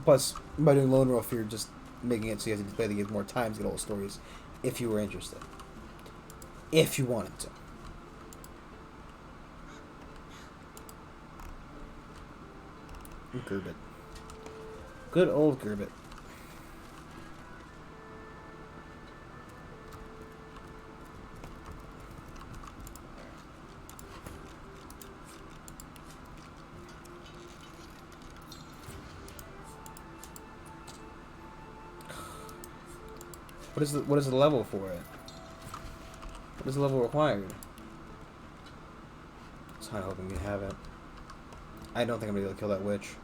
S1: Plus, by doing Lone Wolf, you're just making it so you have to play the game more times to get all the stories, if you were interested. If you wanted to. Gerbit. Good old Gerbit. What is the level for it? What is the level required? I was kind of hoping we'd have it. I don't think I'm gonna be able to kill that witch.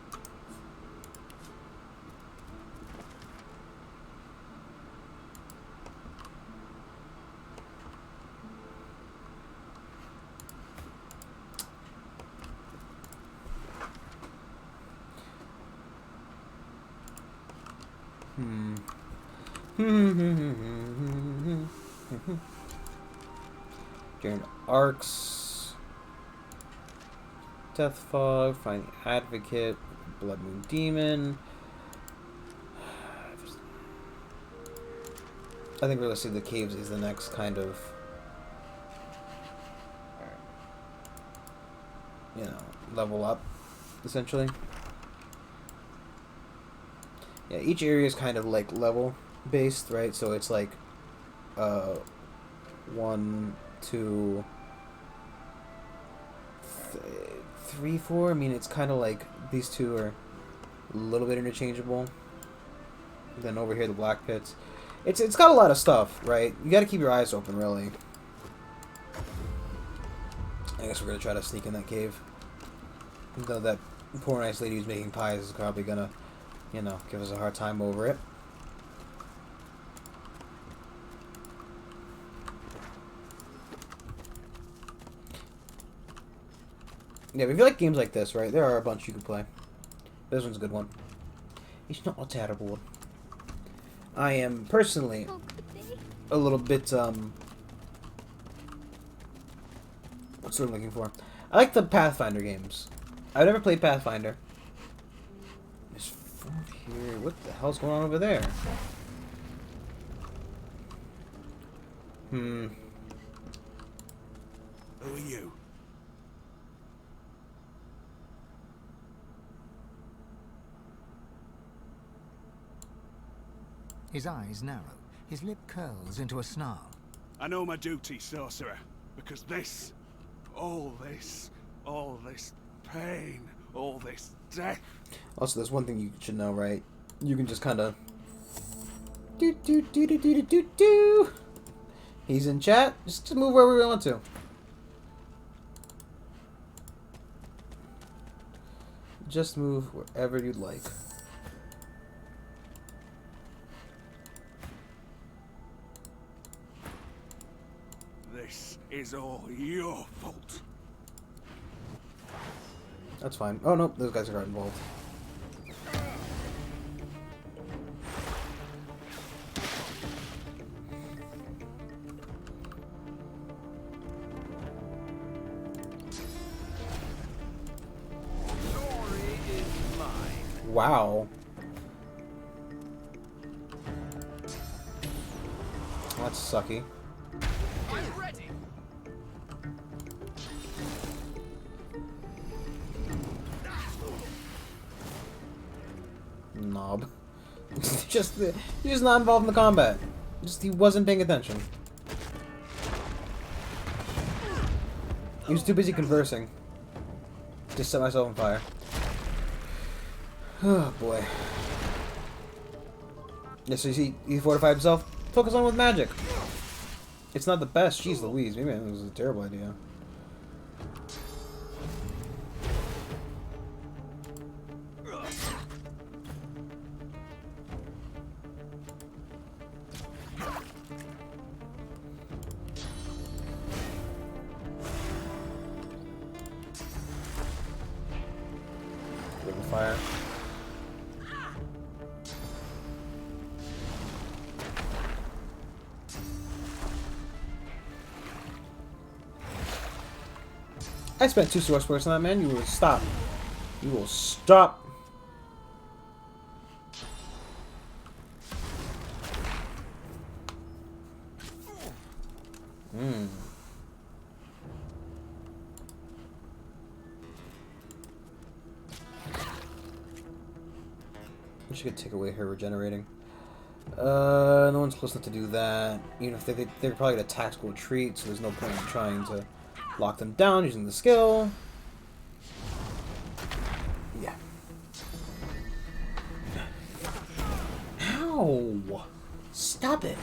S1: During arcs, Death Fog, find the Advocate, Blood Moon Demon. I think realistically the caves is the next kind of, you know, level up, essentially. Yeah, each area is kind of like level based, right? So it's like 1, 2, 3, 4. I mean, it's kind of like these two are a little bit interchangeable. Then over here, the black pits. It's got a lot of stuff, right? You got to keep your eyes open, really. I guess we're gonna try to sneak in that cave. Though that poor nice lady who's making pies is probably gonna, you know, give us a hard time over it. Yeah, if you like games like this, right, there are a bunch you can play. This one's a good one. It's not a terrible one. I am personally a little bit, what's what I'm looking for? I like the Pathfinder games. I've never played Pathfinder. There's food here. What the hell's going on over there?
S9: Who are you?
S3: His eyes narrow. His lip curls into a snarl.
S9: I know my duty, sorcerer, because all this pain, all this death.
S1: Also, there's one thing you should know, right? You can just kind of do. He's in chat. Just move wherever we want to. Just move wherever you'd like.
S9: This is all your fault.
S1: That's fine. Oh, no, those guys are involved. Wow. That's sucky.
S13: I'm ready.
S1: Knob. He's not involved in the combat. Just he wasn't paying attention. He was too busy conversing. Just set myself on fire. Oh boy. Yeah, so you see, he fortified himself. Focus on with magic. It's not the best. Jeez Louise, maybe it was a terrible idea. Fire. I spent 2 source points on that, man. You will stop. You will stop. Wish I could take away her regenerating. No one's close enough to do that. Even if they're probably at a tactical retreat, so there's no point in trying to lock them down using the skill. Yeah. Ow! Stop it!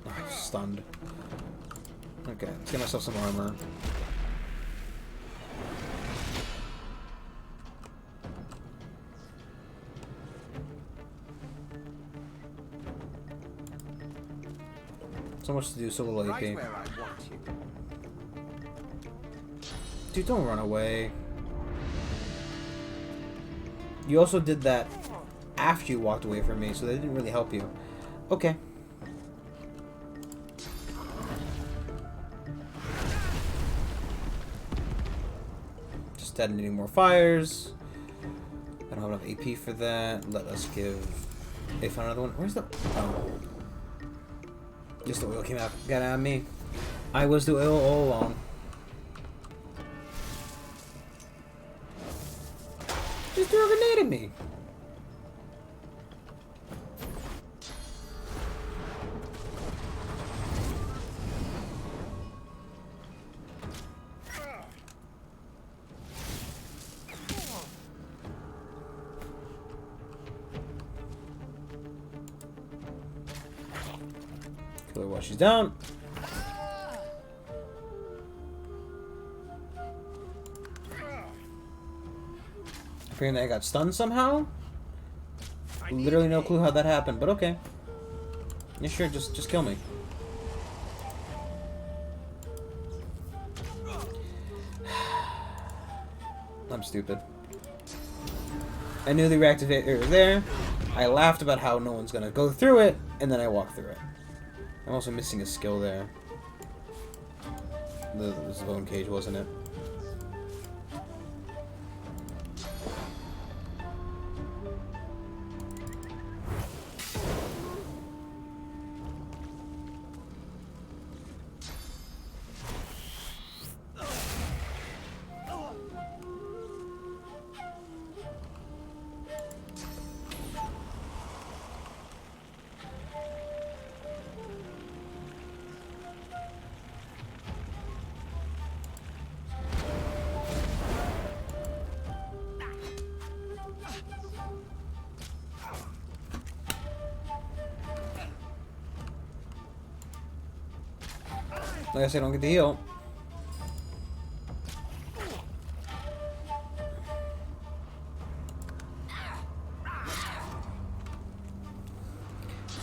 S1: Oh, stunned. Okay, let's get myself some armor. So much to do, so little AP.
S8: Right where I want you.
S1: Dude, don't run away. You also did that after you walked away from me, so that didn't really help you. Okay. Just detonating more fires. I don't have enough AP for that. Let us give... They found another one. Where's the... Oh. Just the oil got out of me. I was the oil all along. Just threw a grenade at me. Kill her while she's down. Apparently I got stunned somehow. Literally no clue how that happened, but okay. Yeah, sure, just kill me. I'm stupid. I knew the reactivator was there. I laughed about how no one's gonna go through it, and then I walked through it. I'm also missing a skill there. The bone cage, wasn't it? I guess I don't get the heal.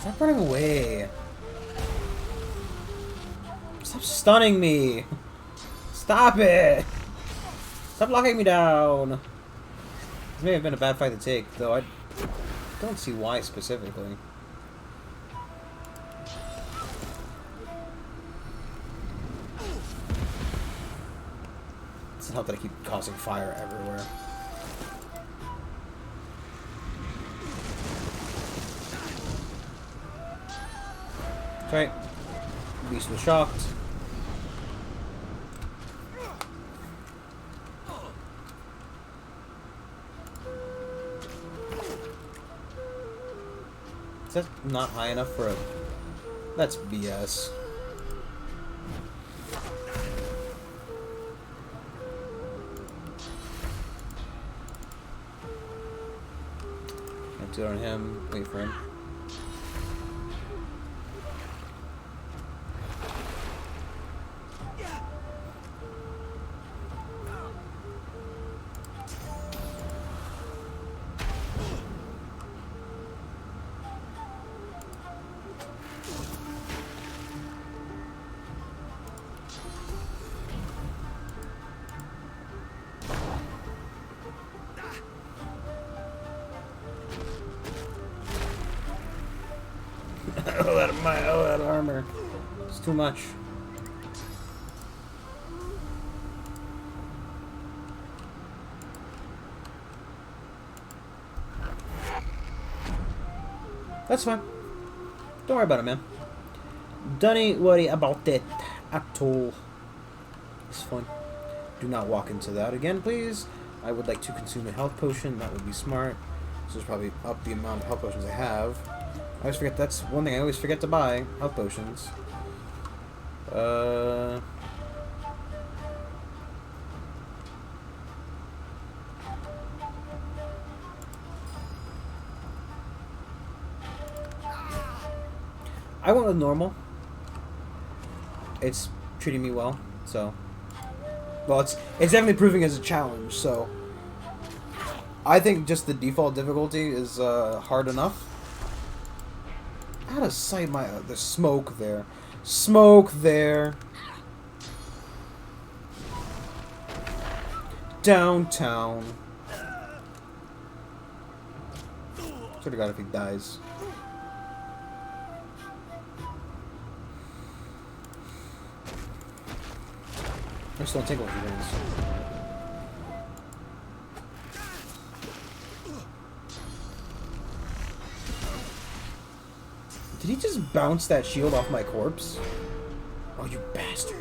S1: Stop running away. Stop stunning me. Stop it. Stop locking me down. This may have been a bad fight to take, though I don't see why specifically. It's not that I keep causing fire everywhere. That's right. Beast was shocked. Is that not high enough for a... That's BS. Do it on him. Wait for him. Oh, that armor. It's too much. That's fine. Don't worry about it, man. Don't worry about it at all. It's fine. Do not walk into that again, please. I would like to consume a health potion. That would be smart. So just probably up the amount of health potions I have. I always forget, that's one thing I always forget to buy, health potions. I went with normal. It's treating me well, so... Well, it's definitely proving as a challenge, so... I think just the default difficulty is hard enough. Out of sight, the smoke there. Smoke there. Downtown. Swear to God if he dies. I just don't take what he wins. Did he just bounce that shield off my corpse? Oh, you bastard.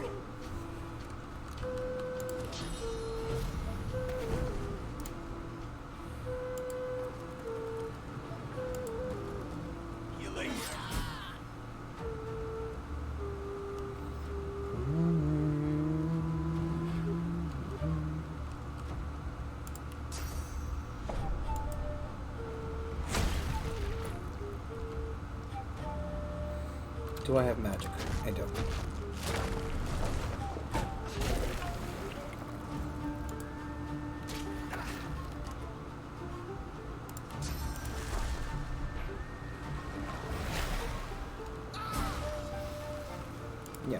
S1: Do I have magic? I don't. Yeah.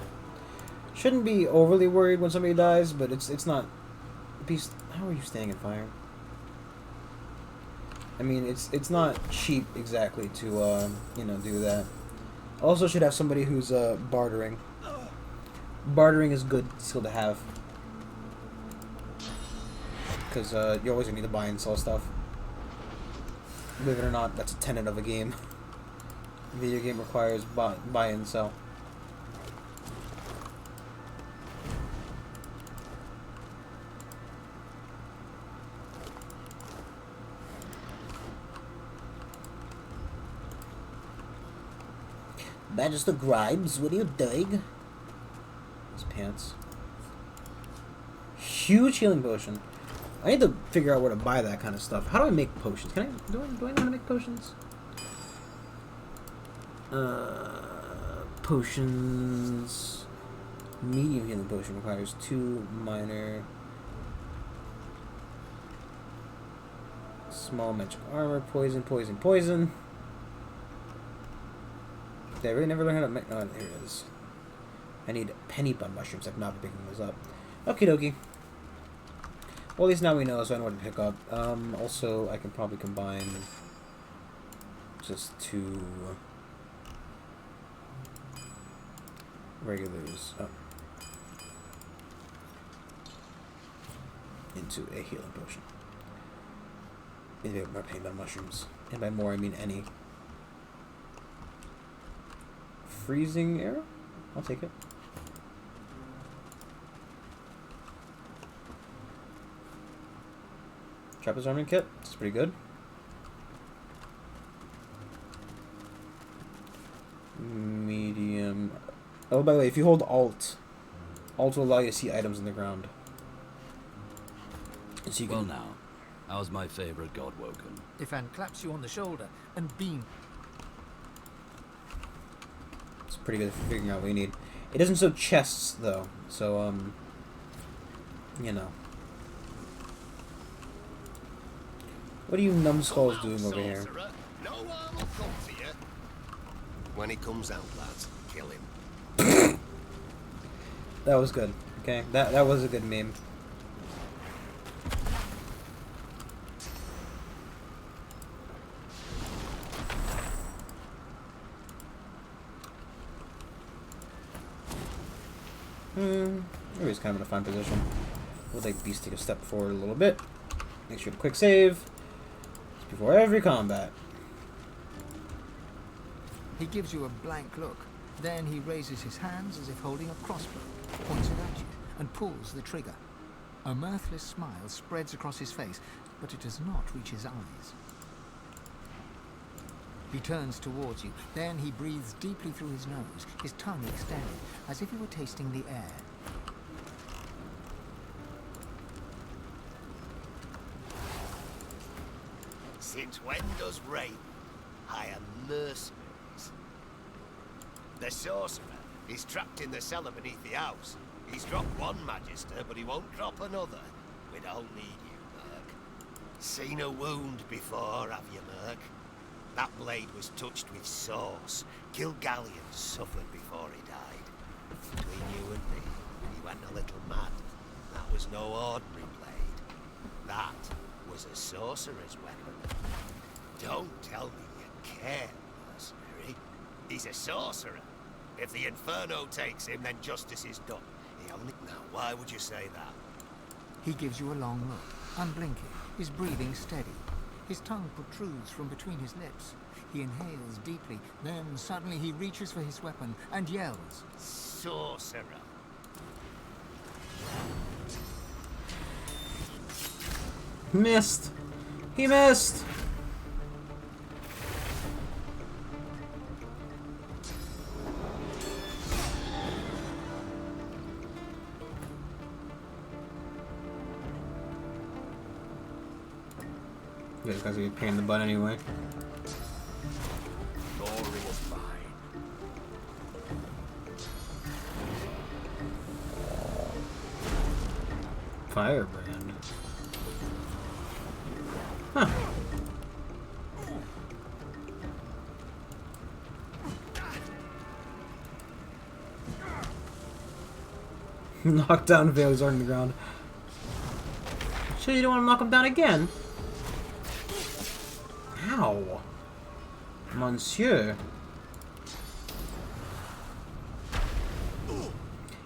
S1: Shouldn't be overly worried when somebody dies, but it's not... Beast... How are you staying in fire? I mean, it's not cheap exactly to you know, do that. Also, should have somebody who's bartering. Bartering is good skill to have, because you always need to buy and sell stuff. Believe it or not, that's a tenet of a game. Video game requires buy and sell. Magister Grimes, what are you doing? His pants. Huge healing potion. I need to figure out where to buy that kind of stuff. How do I make potions? Can I do I know how to make potions? Potions. Medium healing potion requires 2 minor. Small magic armor, poison, poison, poison. Did I really never learn how to make... Oh, here it is. I need penny bun mushrooms. I've not been picking those up. Okie dokie. Well, at least now we know, so I know what to pick up. Also, I can probably combine just 2 regulars up into a healing potion. Maybe more penny bun mushrooms. And by more, I mean any. Freezing arrow? I'll take it. Trapper's arming kit. This is pretty good. Medium. Oh, by the way, if you hold Alt will allow you to see items in the ground. So you can...
S4: Well now, how's my favorite god woken?
S3: Ifan claps you on the shoulder and beam.
S1: It's pretty good for figuring out what you need. It doesn't show chests though, so you know. What are you numbskulls doing over here?
S16: No harm will come to you. When he comes out, lads, kill him.
S1: That was good. Okay, that was a good meme. Everybody's kind of in a fine position. We'll take Beast take a step forward a little bit. Make sure to quick save before every combat.
S3: He gives you a blank look. Then he raises his hands as if holding a crossbow, points it at you, and pulls the trigger. A mirthless smile spreads across his face, but it does not reach his eyes. He turns towards you. Then he breathes deeply through his nose, his tongue extended, as if he were tasting the air.
S16: Since when does rape hire mercenaries? The sorcerer is trapped in the cellar beneath the house. He's dropped one magister, but he won't drop another. We don't need you, Merc. Seen a wound before, have you, Merc? That blade was touched with sauce. Kilgallion suffered before he died. Between you and me, he went a little mad. That was no ordinary blade. That was a sorcerer's weapon. Don't tell me you care, mercenary. He's a sorcerer. If the Inferno takes him, then justice is done. He only... Now, why would you say that?
S3: He gives you a long look, unblinking, his breathing steady. His tongue protrudes from between his lips. He inhales deeply, then suddenly he reaches for his weapon and yells.
S16: Sorcerer.
S1: Missed! He missed! You guys gotta be a pain in the butt anyway.
S16: Glory is mine.
S1: Firebrand. Huh. Knockdown Veil's on the ground. So you don't want to knock him down again? Ow. Monsieur. You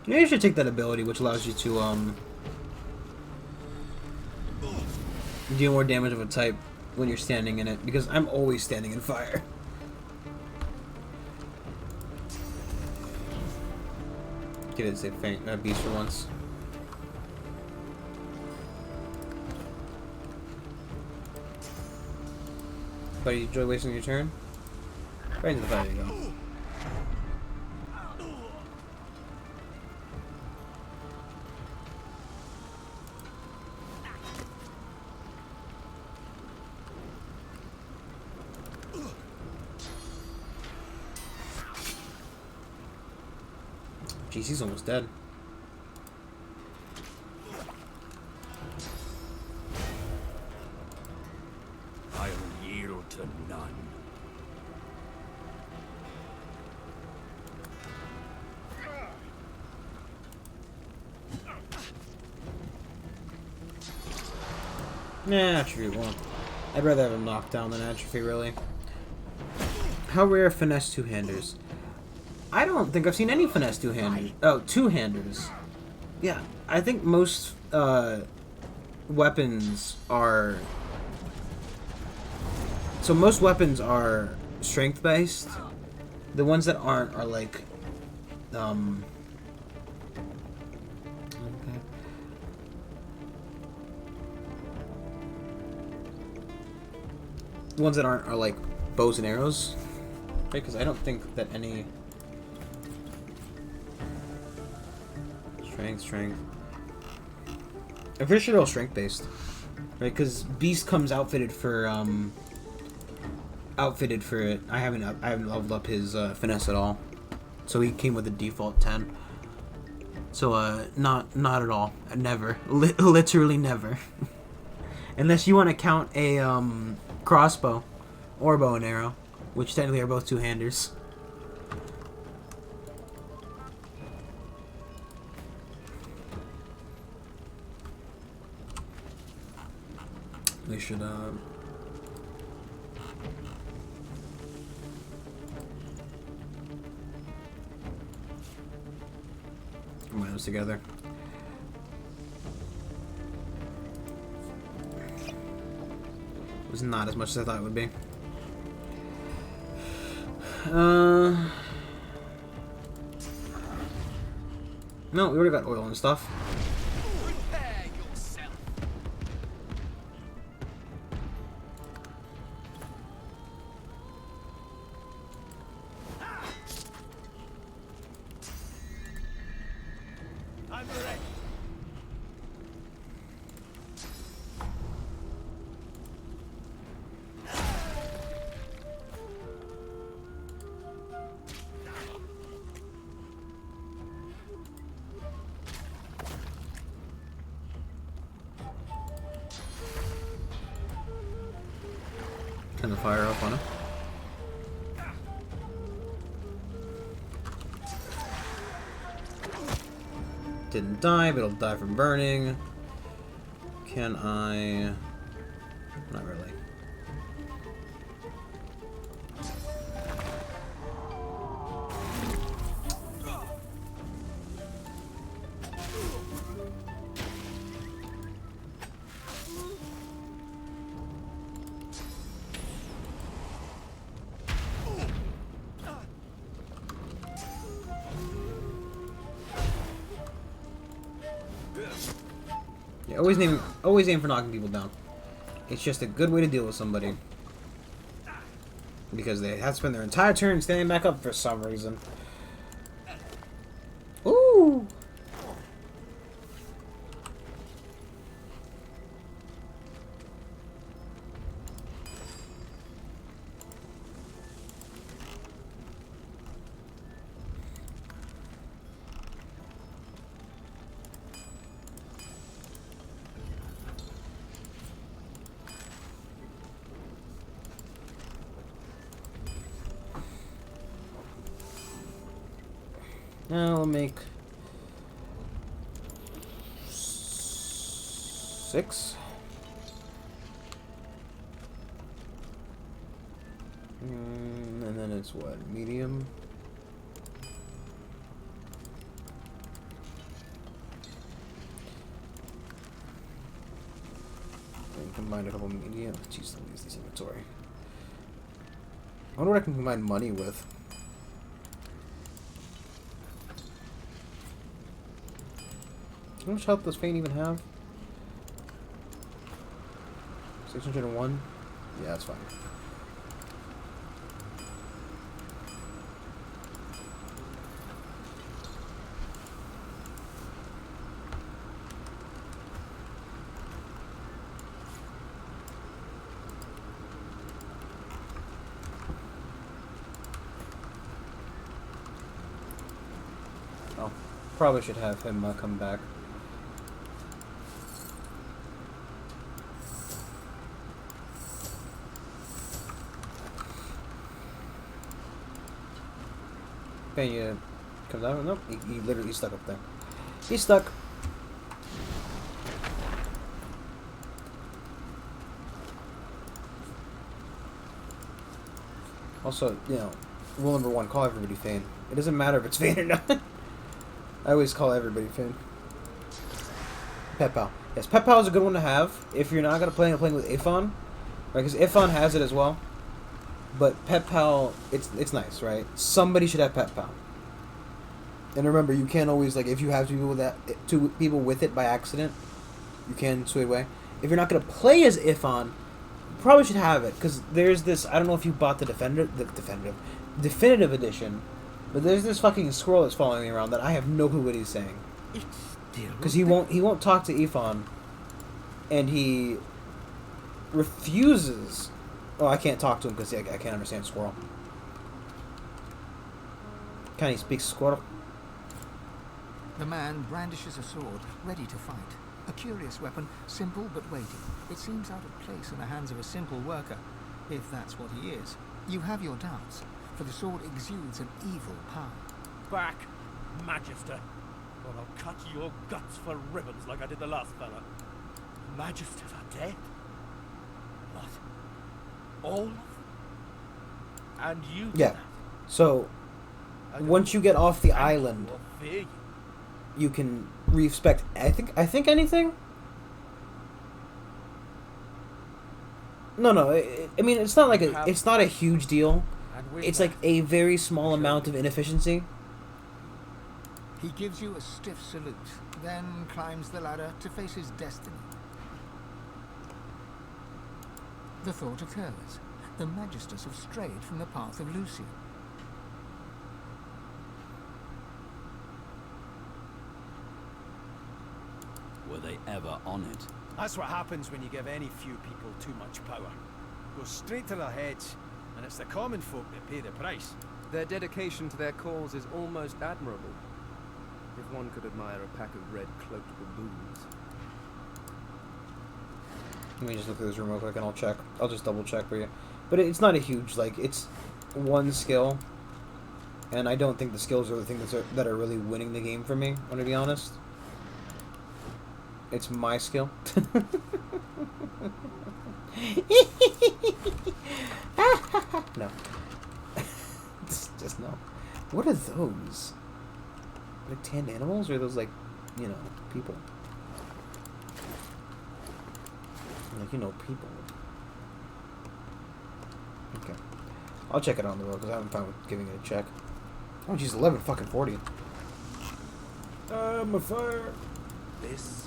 S1: know, you should take that ability which allows you to deal more damage of a type when you're standing in it, because I'm always standing in fire. Give it a faint beast for once. But you enjoy wasting your turn? Right into the fire you go. Jeez, he's almost dead.
S14: I'll yield to none.
S1: Nah, atrophy won't. I'd rather have a knockdown than atrophy, really. How rare finesse two-handers? I don't think I've seen any finesse two-handers. Oh, two-handers. Yeah, I think most weapons are... So most weapons are strength-based. The ones that aren't are like... Okay. The ones that aren't are like bows and arrows. Right, because I don't think that any... Strength. I'm pretty sure they're all strength-based. Right, because Beast comes outfitted for it. I haven't leveled up his finesse at all, so he came with a default 10. So not at all. Never, literally never. Unless you want to count a crossbow or bow and arrow, which technically are both two-handers. We should combine those together. It was not as much as I thought it would be. No, we already got oil and stuff. Turn the fire off on him. Didn't die, but it'll die from burning. Can I... Not really. Yeah, always aim for knocking people down. It's just a good way to deal with somebody. Because they have to spend their entire turn standing back up for some reason. Ooh! Now we'll make 6. And then it's what? Medium? And combine a couple medium. Jeez, let me use this inventory. I wonder what I can combine money with. How much health does Fane even have? 601? Yeah, that's fine. Oh, probably should have him come back. Okay, you come down. Nope, he literally stuck up there. He's stuck. Also, you know, rule number 1: call everybody Fane. It doesn't matter if it's Fane or not. I always call everybody Fane. Pet Pal. Yes, Pet Pal is a good one to have if you're not gonna playing with Ifon, right? Because Ifon has it as well. But Pet Pal, it's nice, right? Somebody should have Pet Pal. And remember, you can't always, like, if you have two people with it by accident, you can sway away. If you're not going to play as Ifon, you probably should have it. Because there's this, I don't know if you bought the Definitive Edition, but there's this fucking squirrel that's following me around that I have no clue what he's saying. Because he won't talk to Ifon, and he refuses. Oh, I can't talk to him because I can't understand squirrel. Can he speak squirrel?
S3: The man brandishes a sword, ready to fight. A curious weapon, simple but weighty. It seems out of place in the hands of a simple worker, if that's what he is. You have your doubts, for the sword exudes an evil power.
S12: Back, Magister, or I'll cut your guts for ribbons like I did the last fella. Magisters are dead? What? All of them? And you did
S1: Yeah.
S12: that?
S1: So, once you get off the island, you can respect. I think anything. No. I mean, it's not like it's not a huge deal. It's like a very small amount of inefficiency.
S3: He gives you a stiff salute, then climbs the ladder to face his destiny. The thought occurs. The Magisters have strayed from the path of Lucian.
S4: Were they ever on it?
S17: That's what happens when you give any few people too much power. Goes straight to their heads, and it's the common folk that pay the price.
S8: Their dedication to their cause is almost admirable. If one could admire a pack of red-cloaked baboons.
S1: Let me just look at this room real quick and I'll check. I'll just double check for you. But it's not a huge, like, it's one skill. And I don't think the skills are the things that are really winning the game for me, I'm gonna be honest. It's my skill. No. Just no. What are those? Like tanned animals? Or are those like, you know, people? Like, you know, people. Okay. I'll check it on the road because I haven't found with giving it a check. Oh, geez, 11 fucking 40. I'm a fire.
S8: This.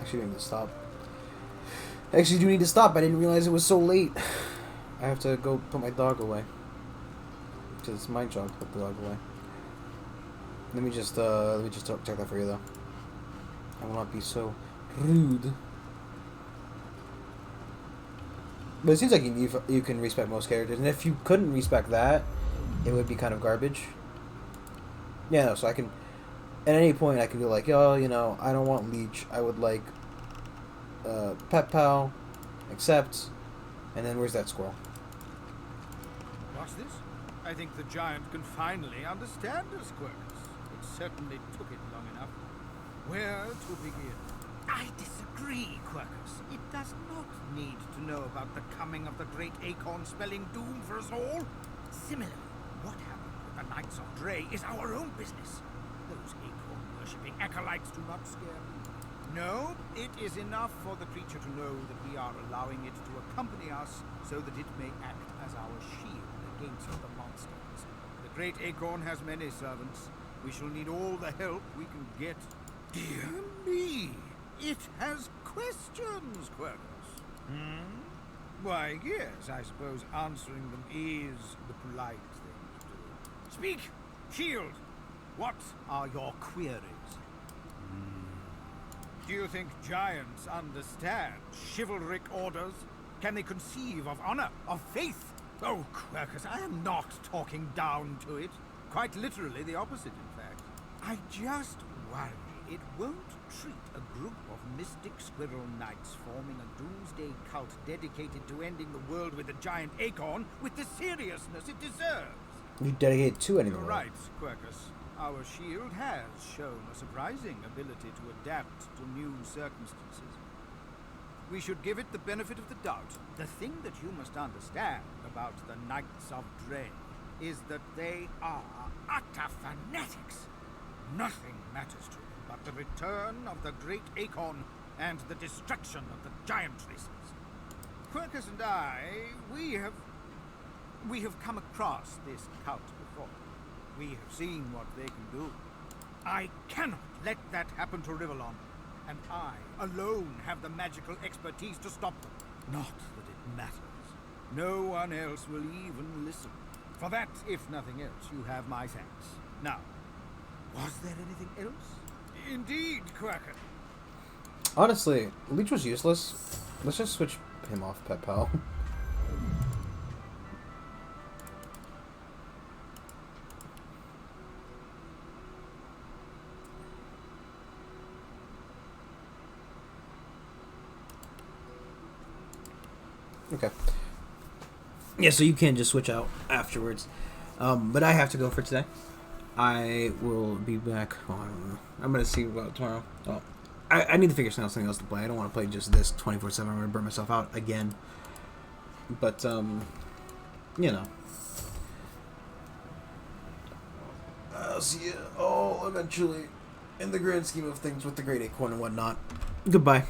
S1: Actually, I need to stop. I actually do need to stop. I didn't realize it was so late. I have to go put my dog away. Because it's my job to put the dog away. Let me just check that for you though. I will not be so rude. But it seems like you can respect most characters, and if you couldn't respect that, it would be kind of garbage. Yeah, no, so I can, at any point I can be like, oh, you know, I don't want Leech, I would like Pet Pal, accept, and then where's that squirrel?
S7: What's this?
S13: I think the giant can finally understand us, Quercus. It certainly took it long enough. Where to begin? I disagree, Quercus. It does not need to know about the coming of the great acorn spelling doom for us all. Similarly, what happened with the Knights of Dre is our own business. Those acorn-worshipping acolytes do not scare me. No, it is enough for the creature to know that we are allowing it to accompany us so that it may act as our shield against the monsters. The great acorn has many servants. We shall need all the help we can get. Dear me! It has questions, Quercus. Why, yes, I suppose answering them is the polite thing to do. Speak! Shield! What are your queries? Do you think giants understand chivalric orders? Can they conceive of honor, of faith? Oh, Quercus, I am not talking down to it. Quite literally the opposite, in fact. I just worry it won't treat a group of mystic squirrel knights forming a doomsday cult dedicated to ending the world with a giant acorn with the seriousness it deserves.
S1: You dedicate to anything.
S13: You're right, Quercus. Our shield has shown a surprising ability to adapt to new circumstances. We should give it the benefit of the doubt. The thing that you must understand about the Knights of Dre is that they are utter fanatics. Nothing matters to them but the return of the great acorn and the destruction of the giant races. Quercus and I, we have come across this cult before. We have seen what they can do. I cannot let that happen to Rivellon, and I alone have the magical expertise to stop them. Not that it matters. No one else will even listen. For that, if nothing else, you have my thanks. Now, was there anything else? Indeed, Quacker.
S1: Honestly, Leech was useless. Let's just switch him off, Pet Pal. Okay. Yeah, so you can just switch out afterwards. But I have to go for today. I will be back. Oh, I don't know. I'm going to see about tomorrow. Oh, I need to figure something else to play. I don't want to play just this 24/7. I'm going to burn myself out again. But, you know. I'll see you all eventually in the grand scheme of things with the Great Acorn and whatnot. Goodbye.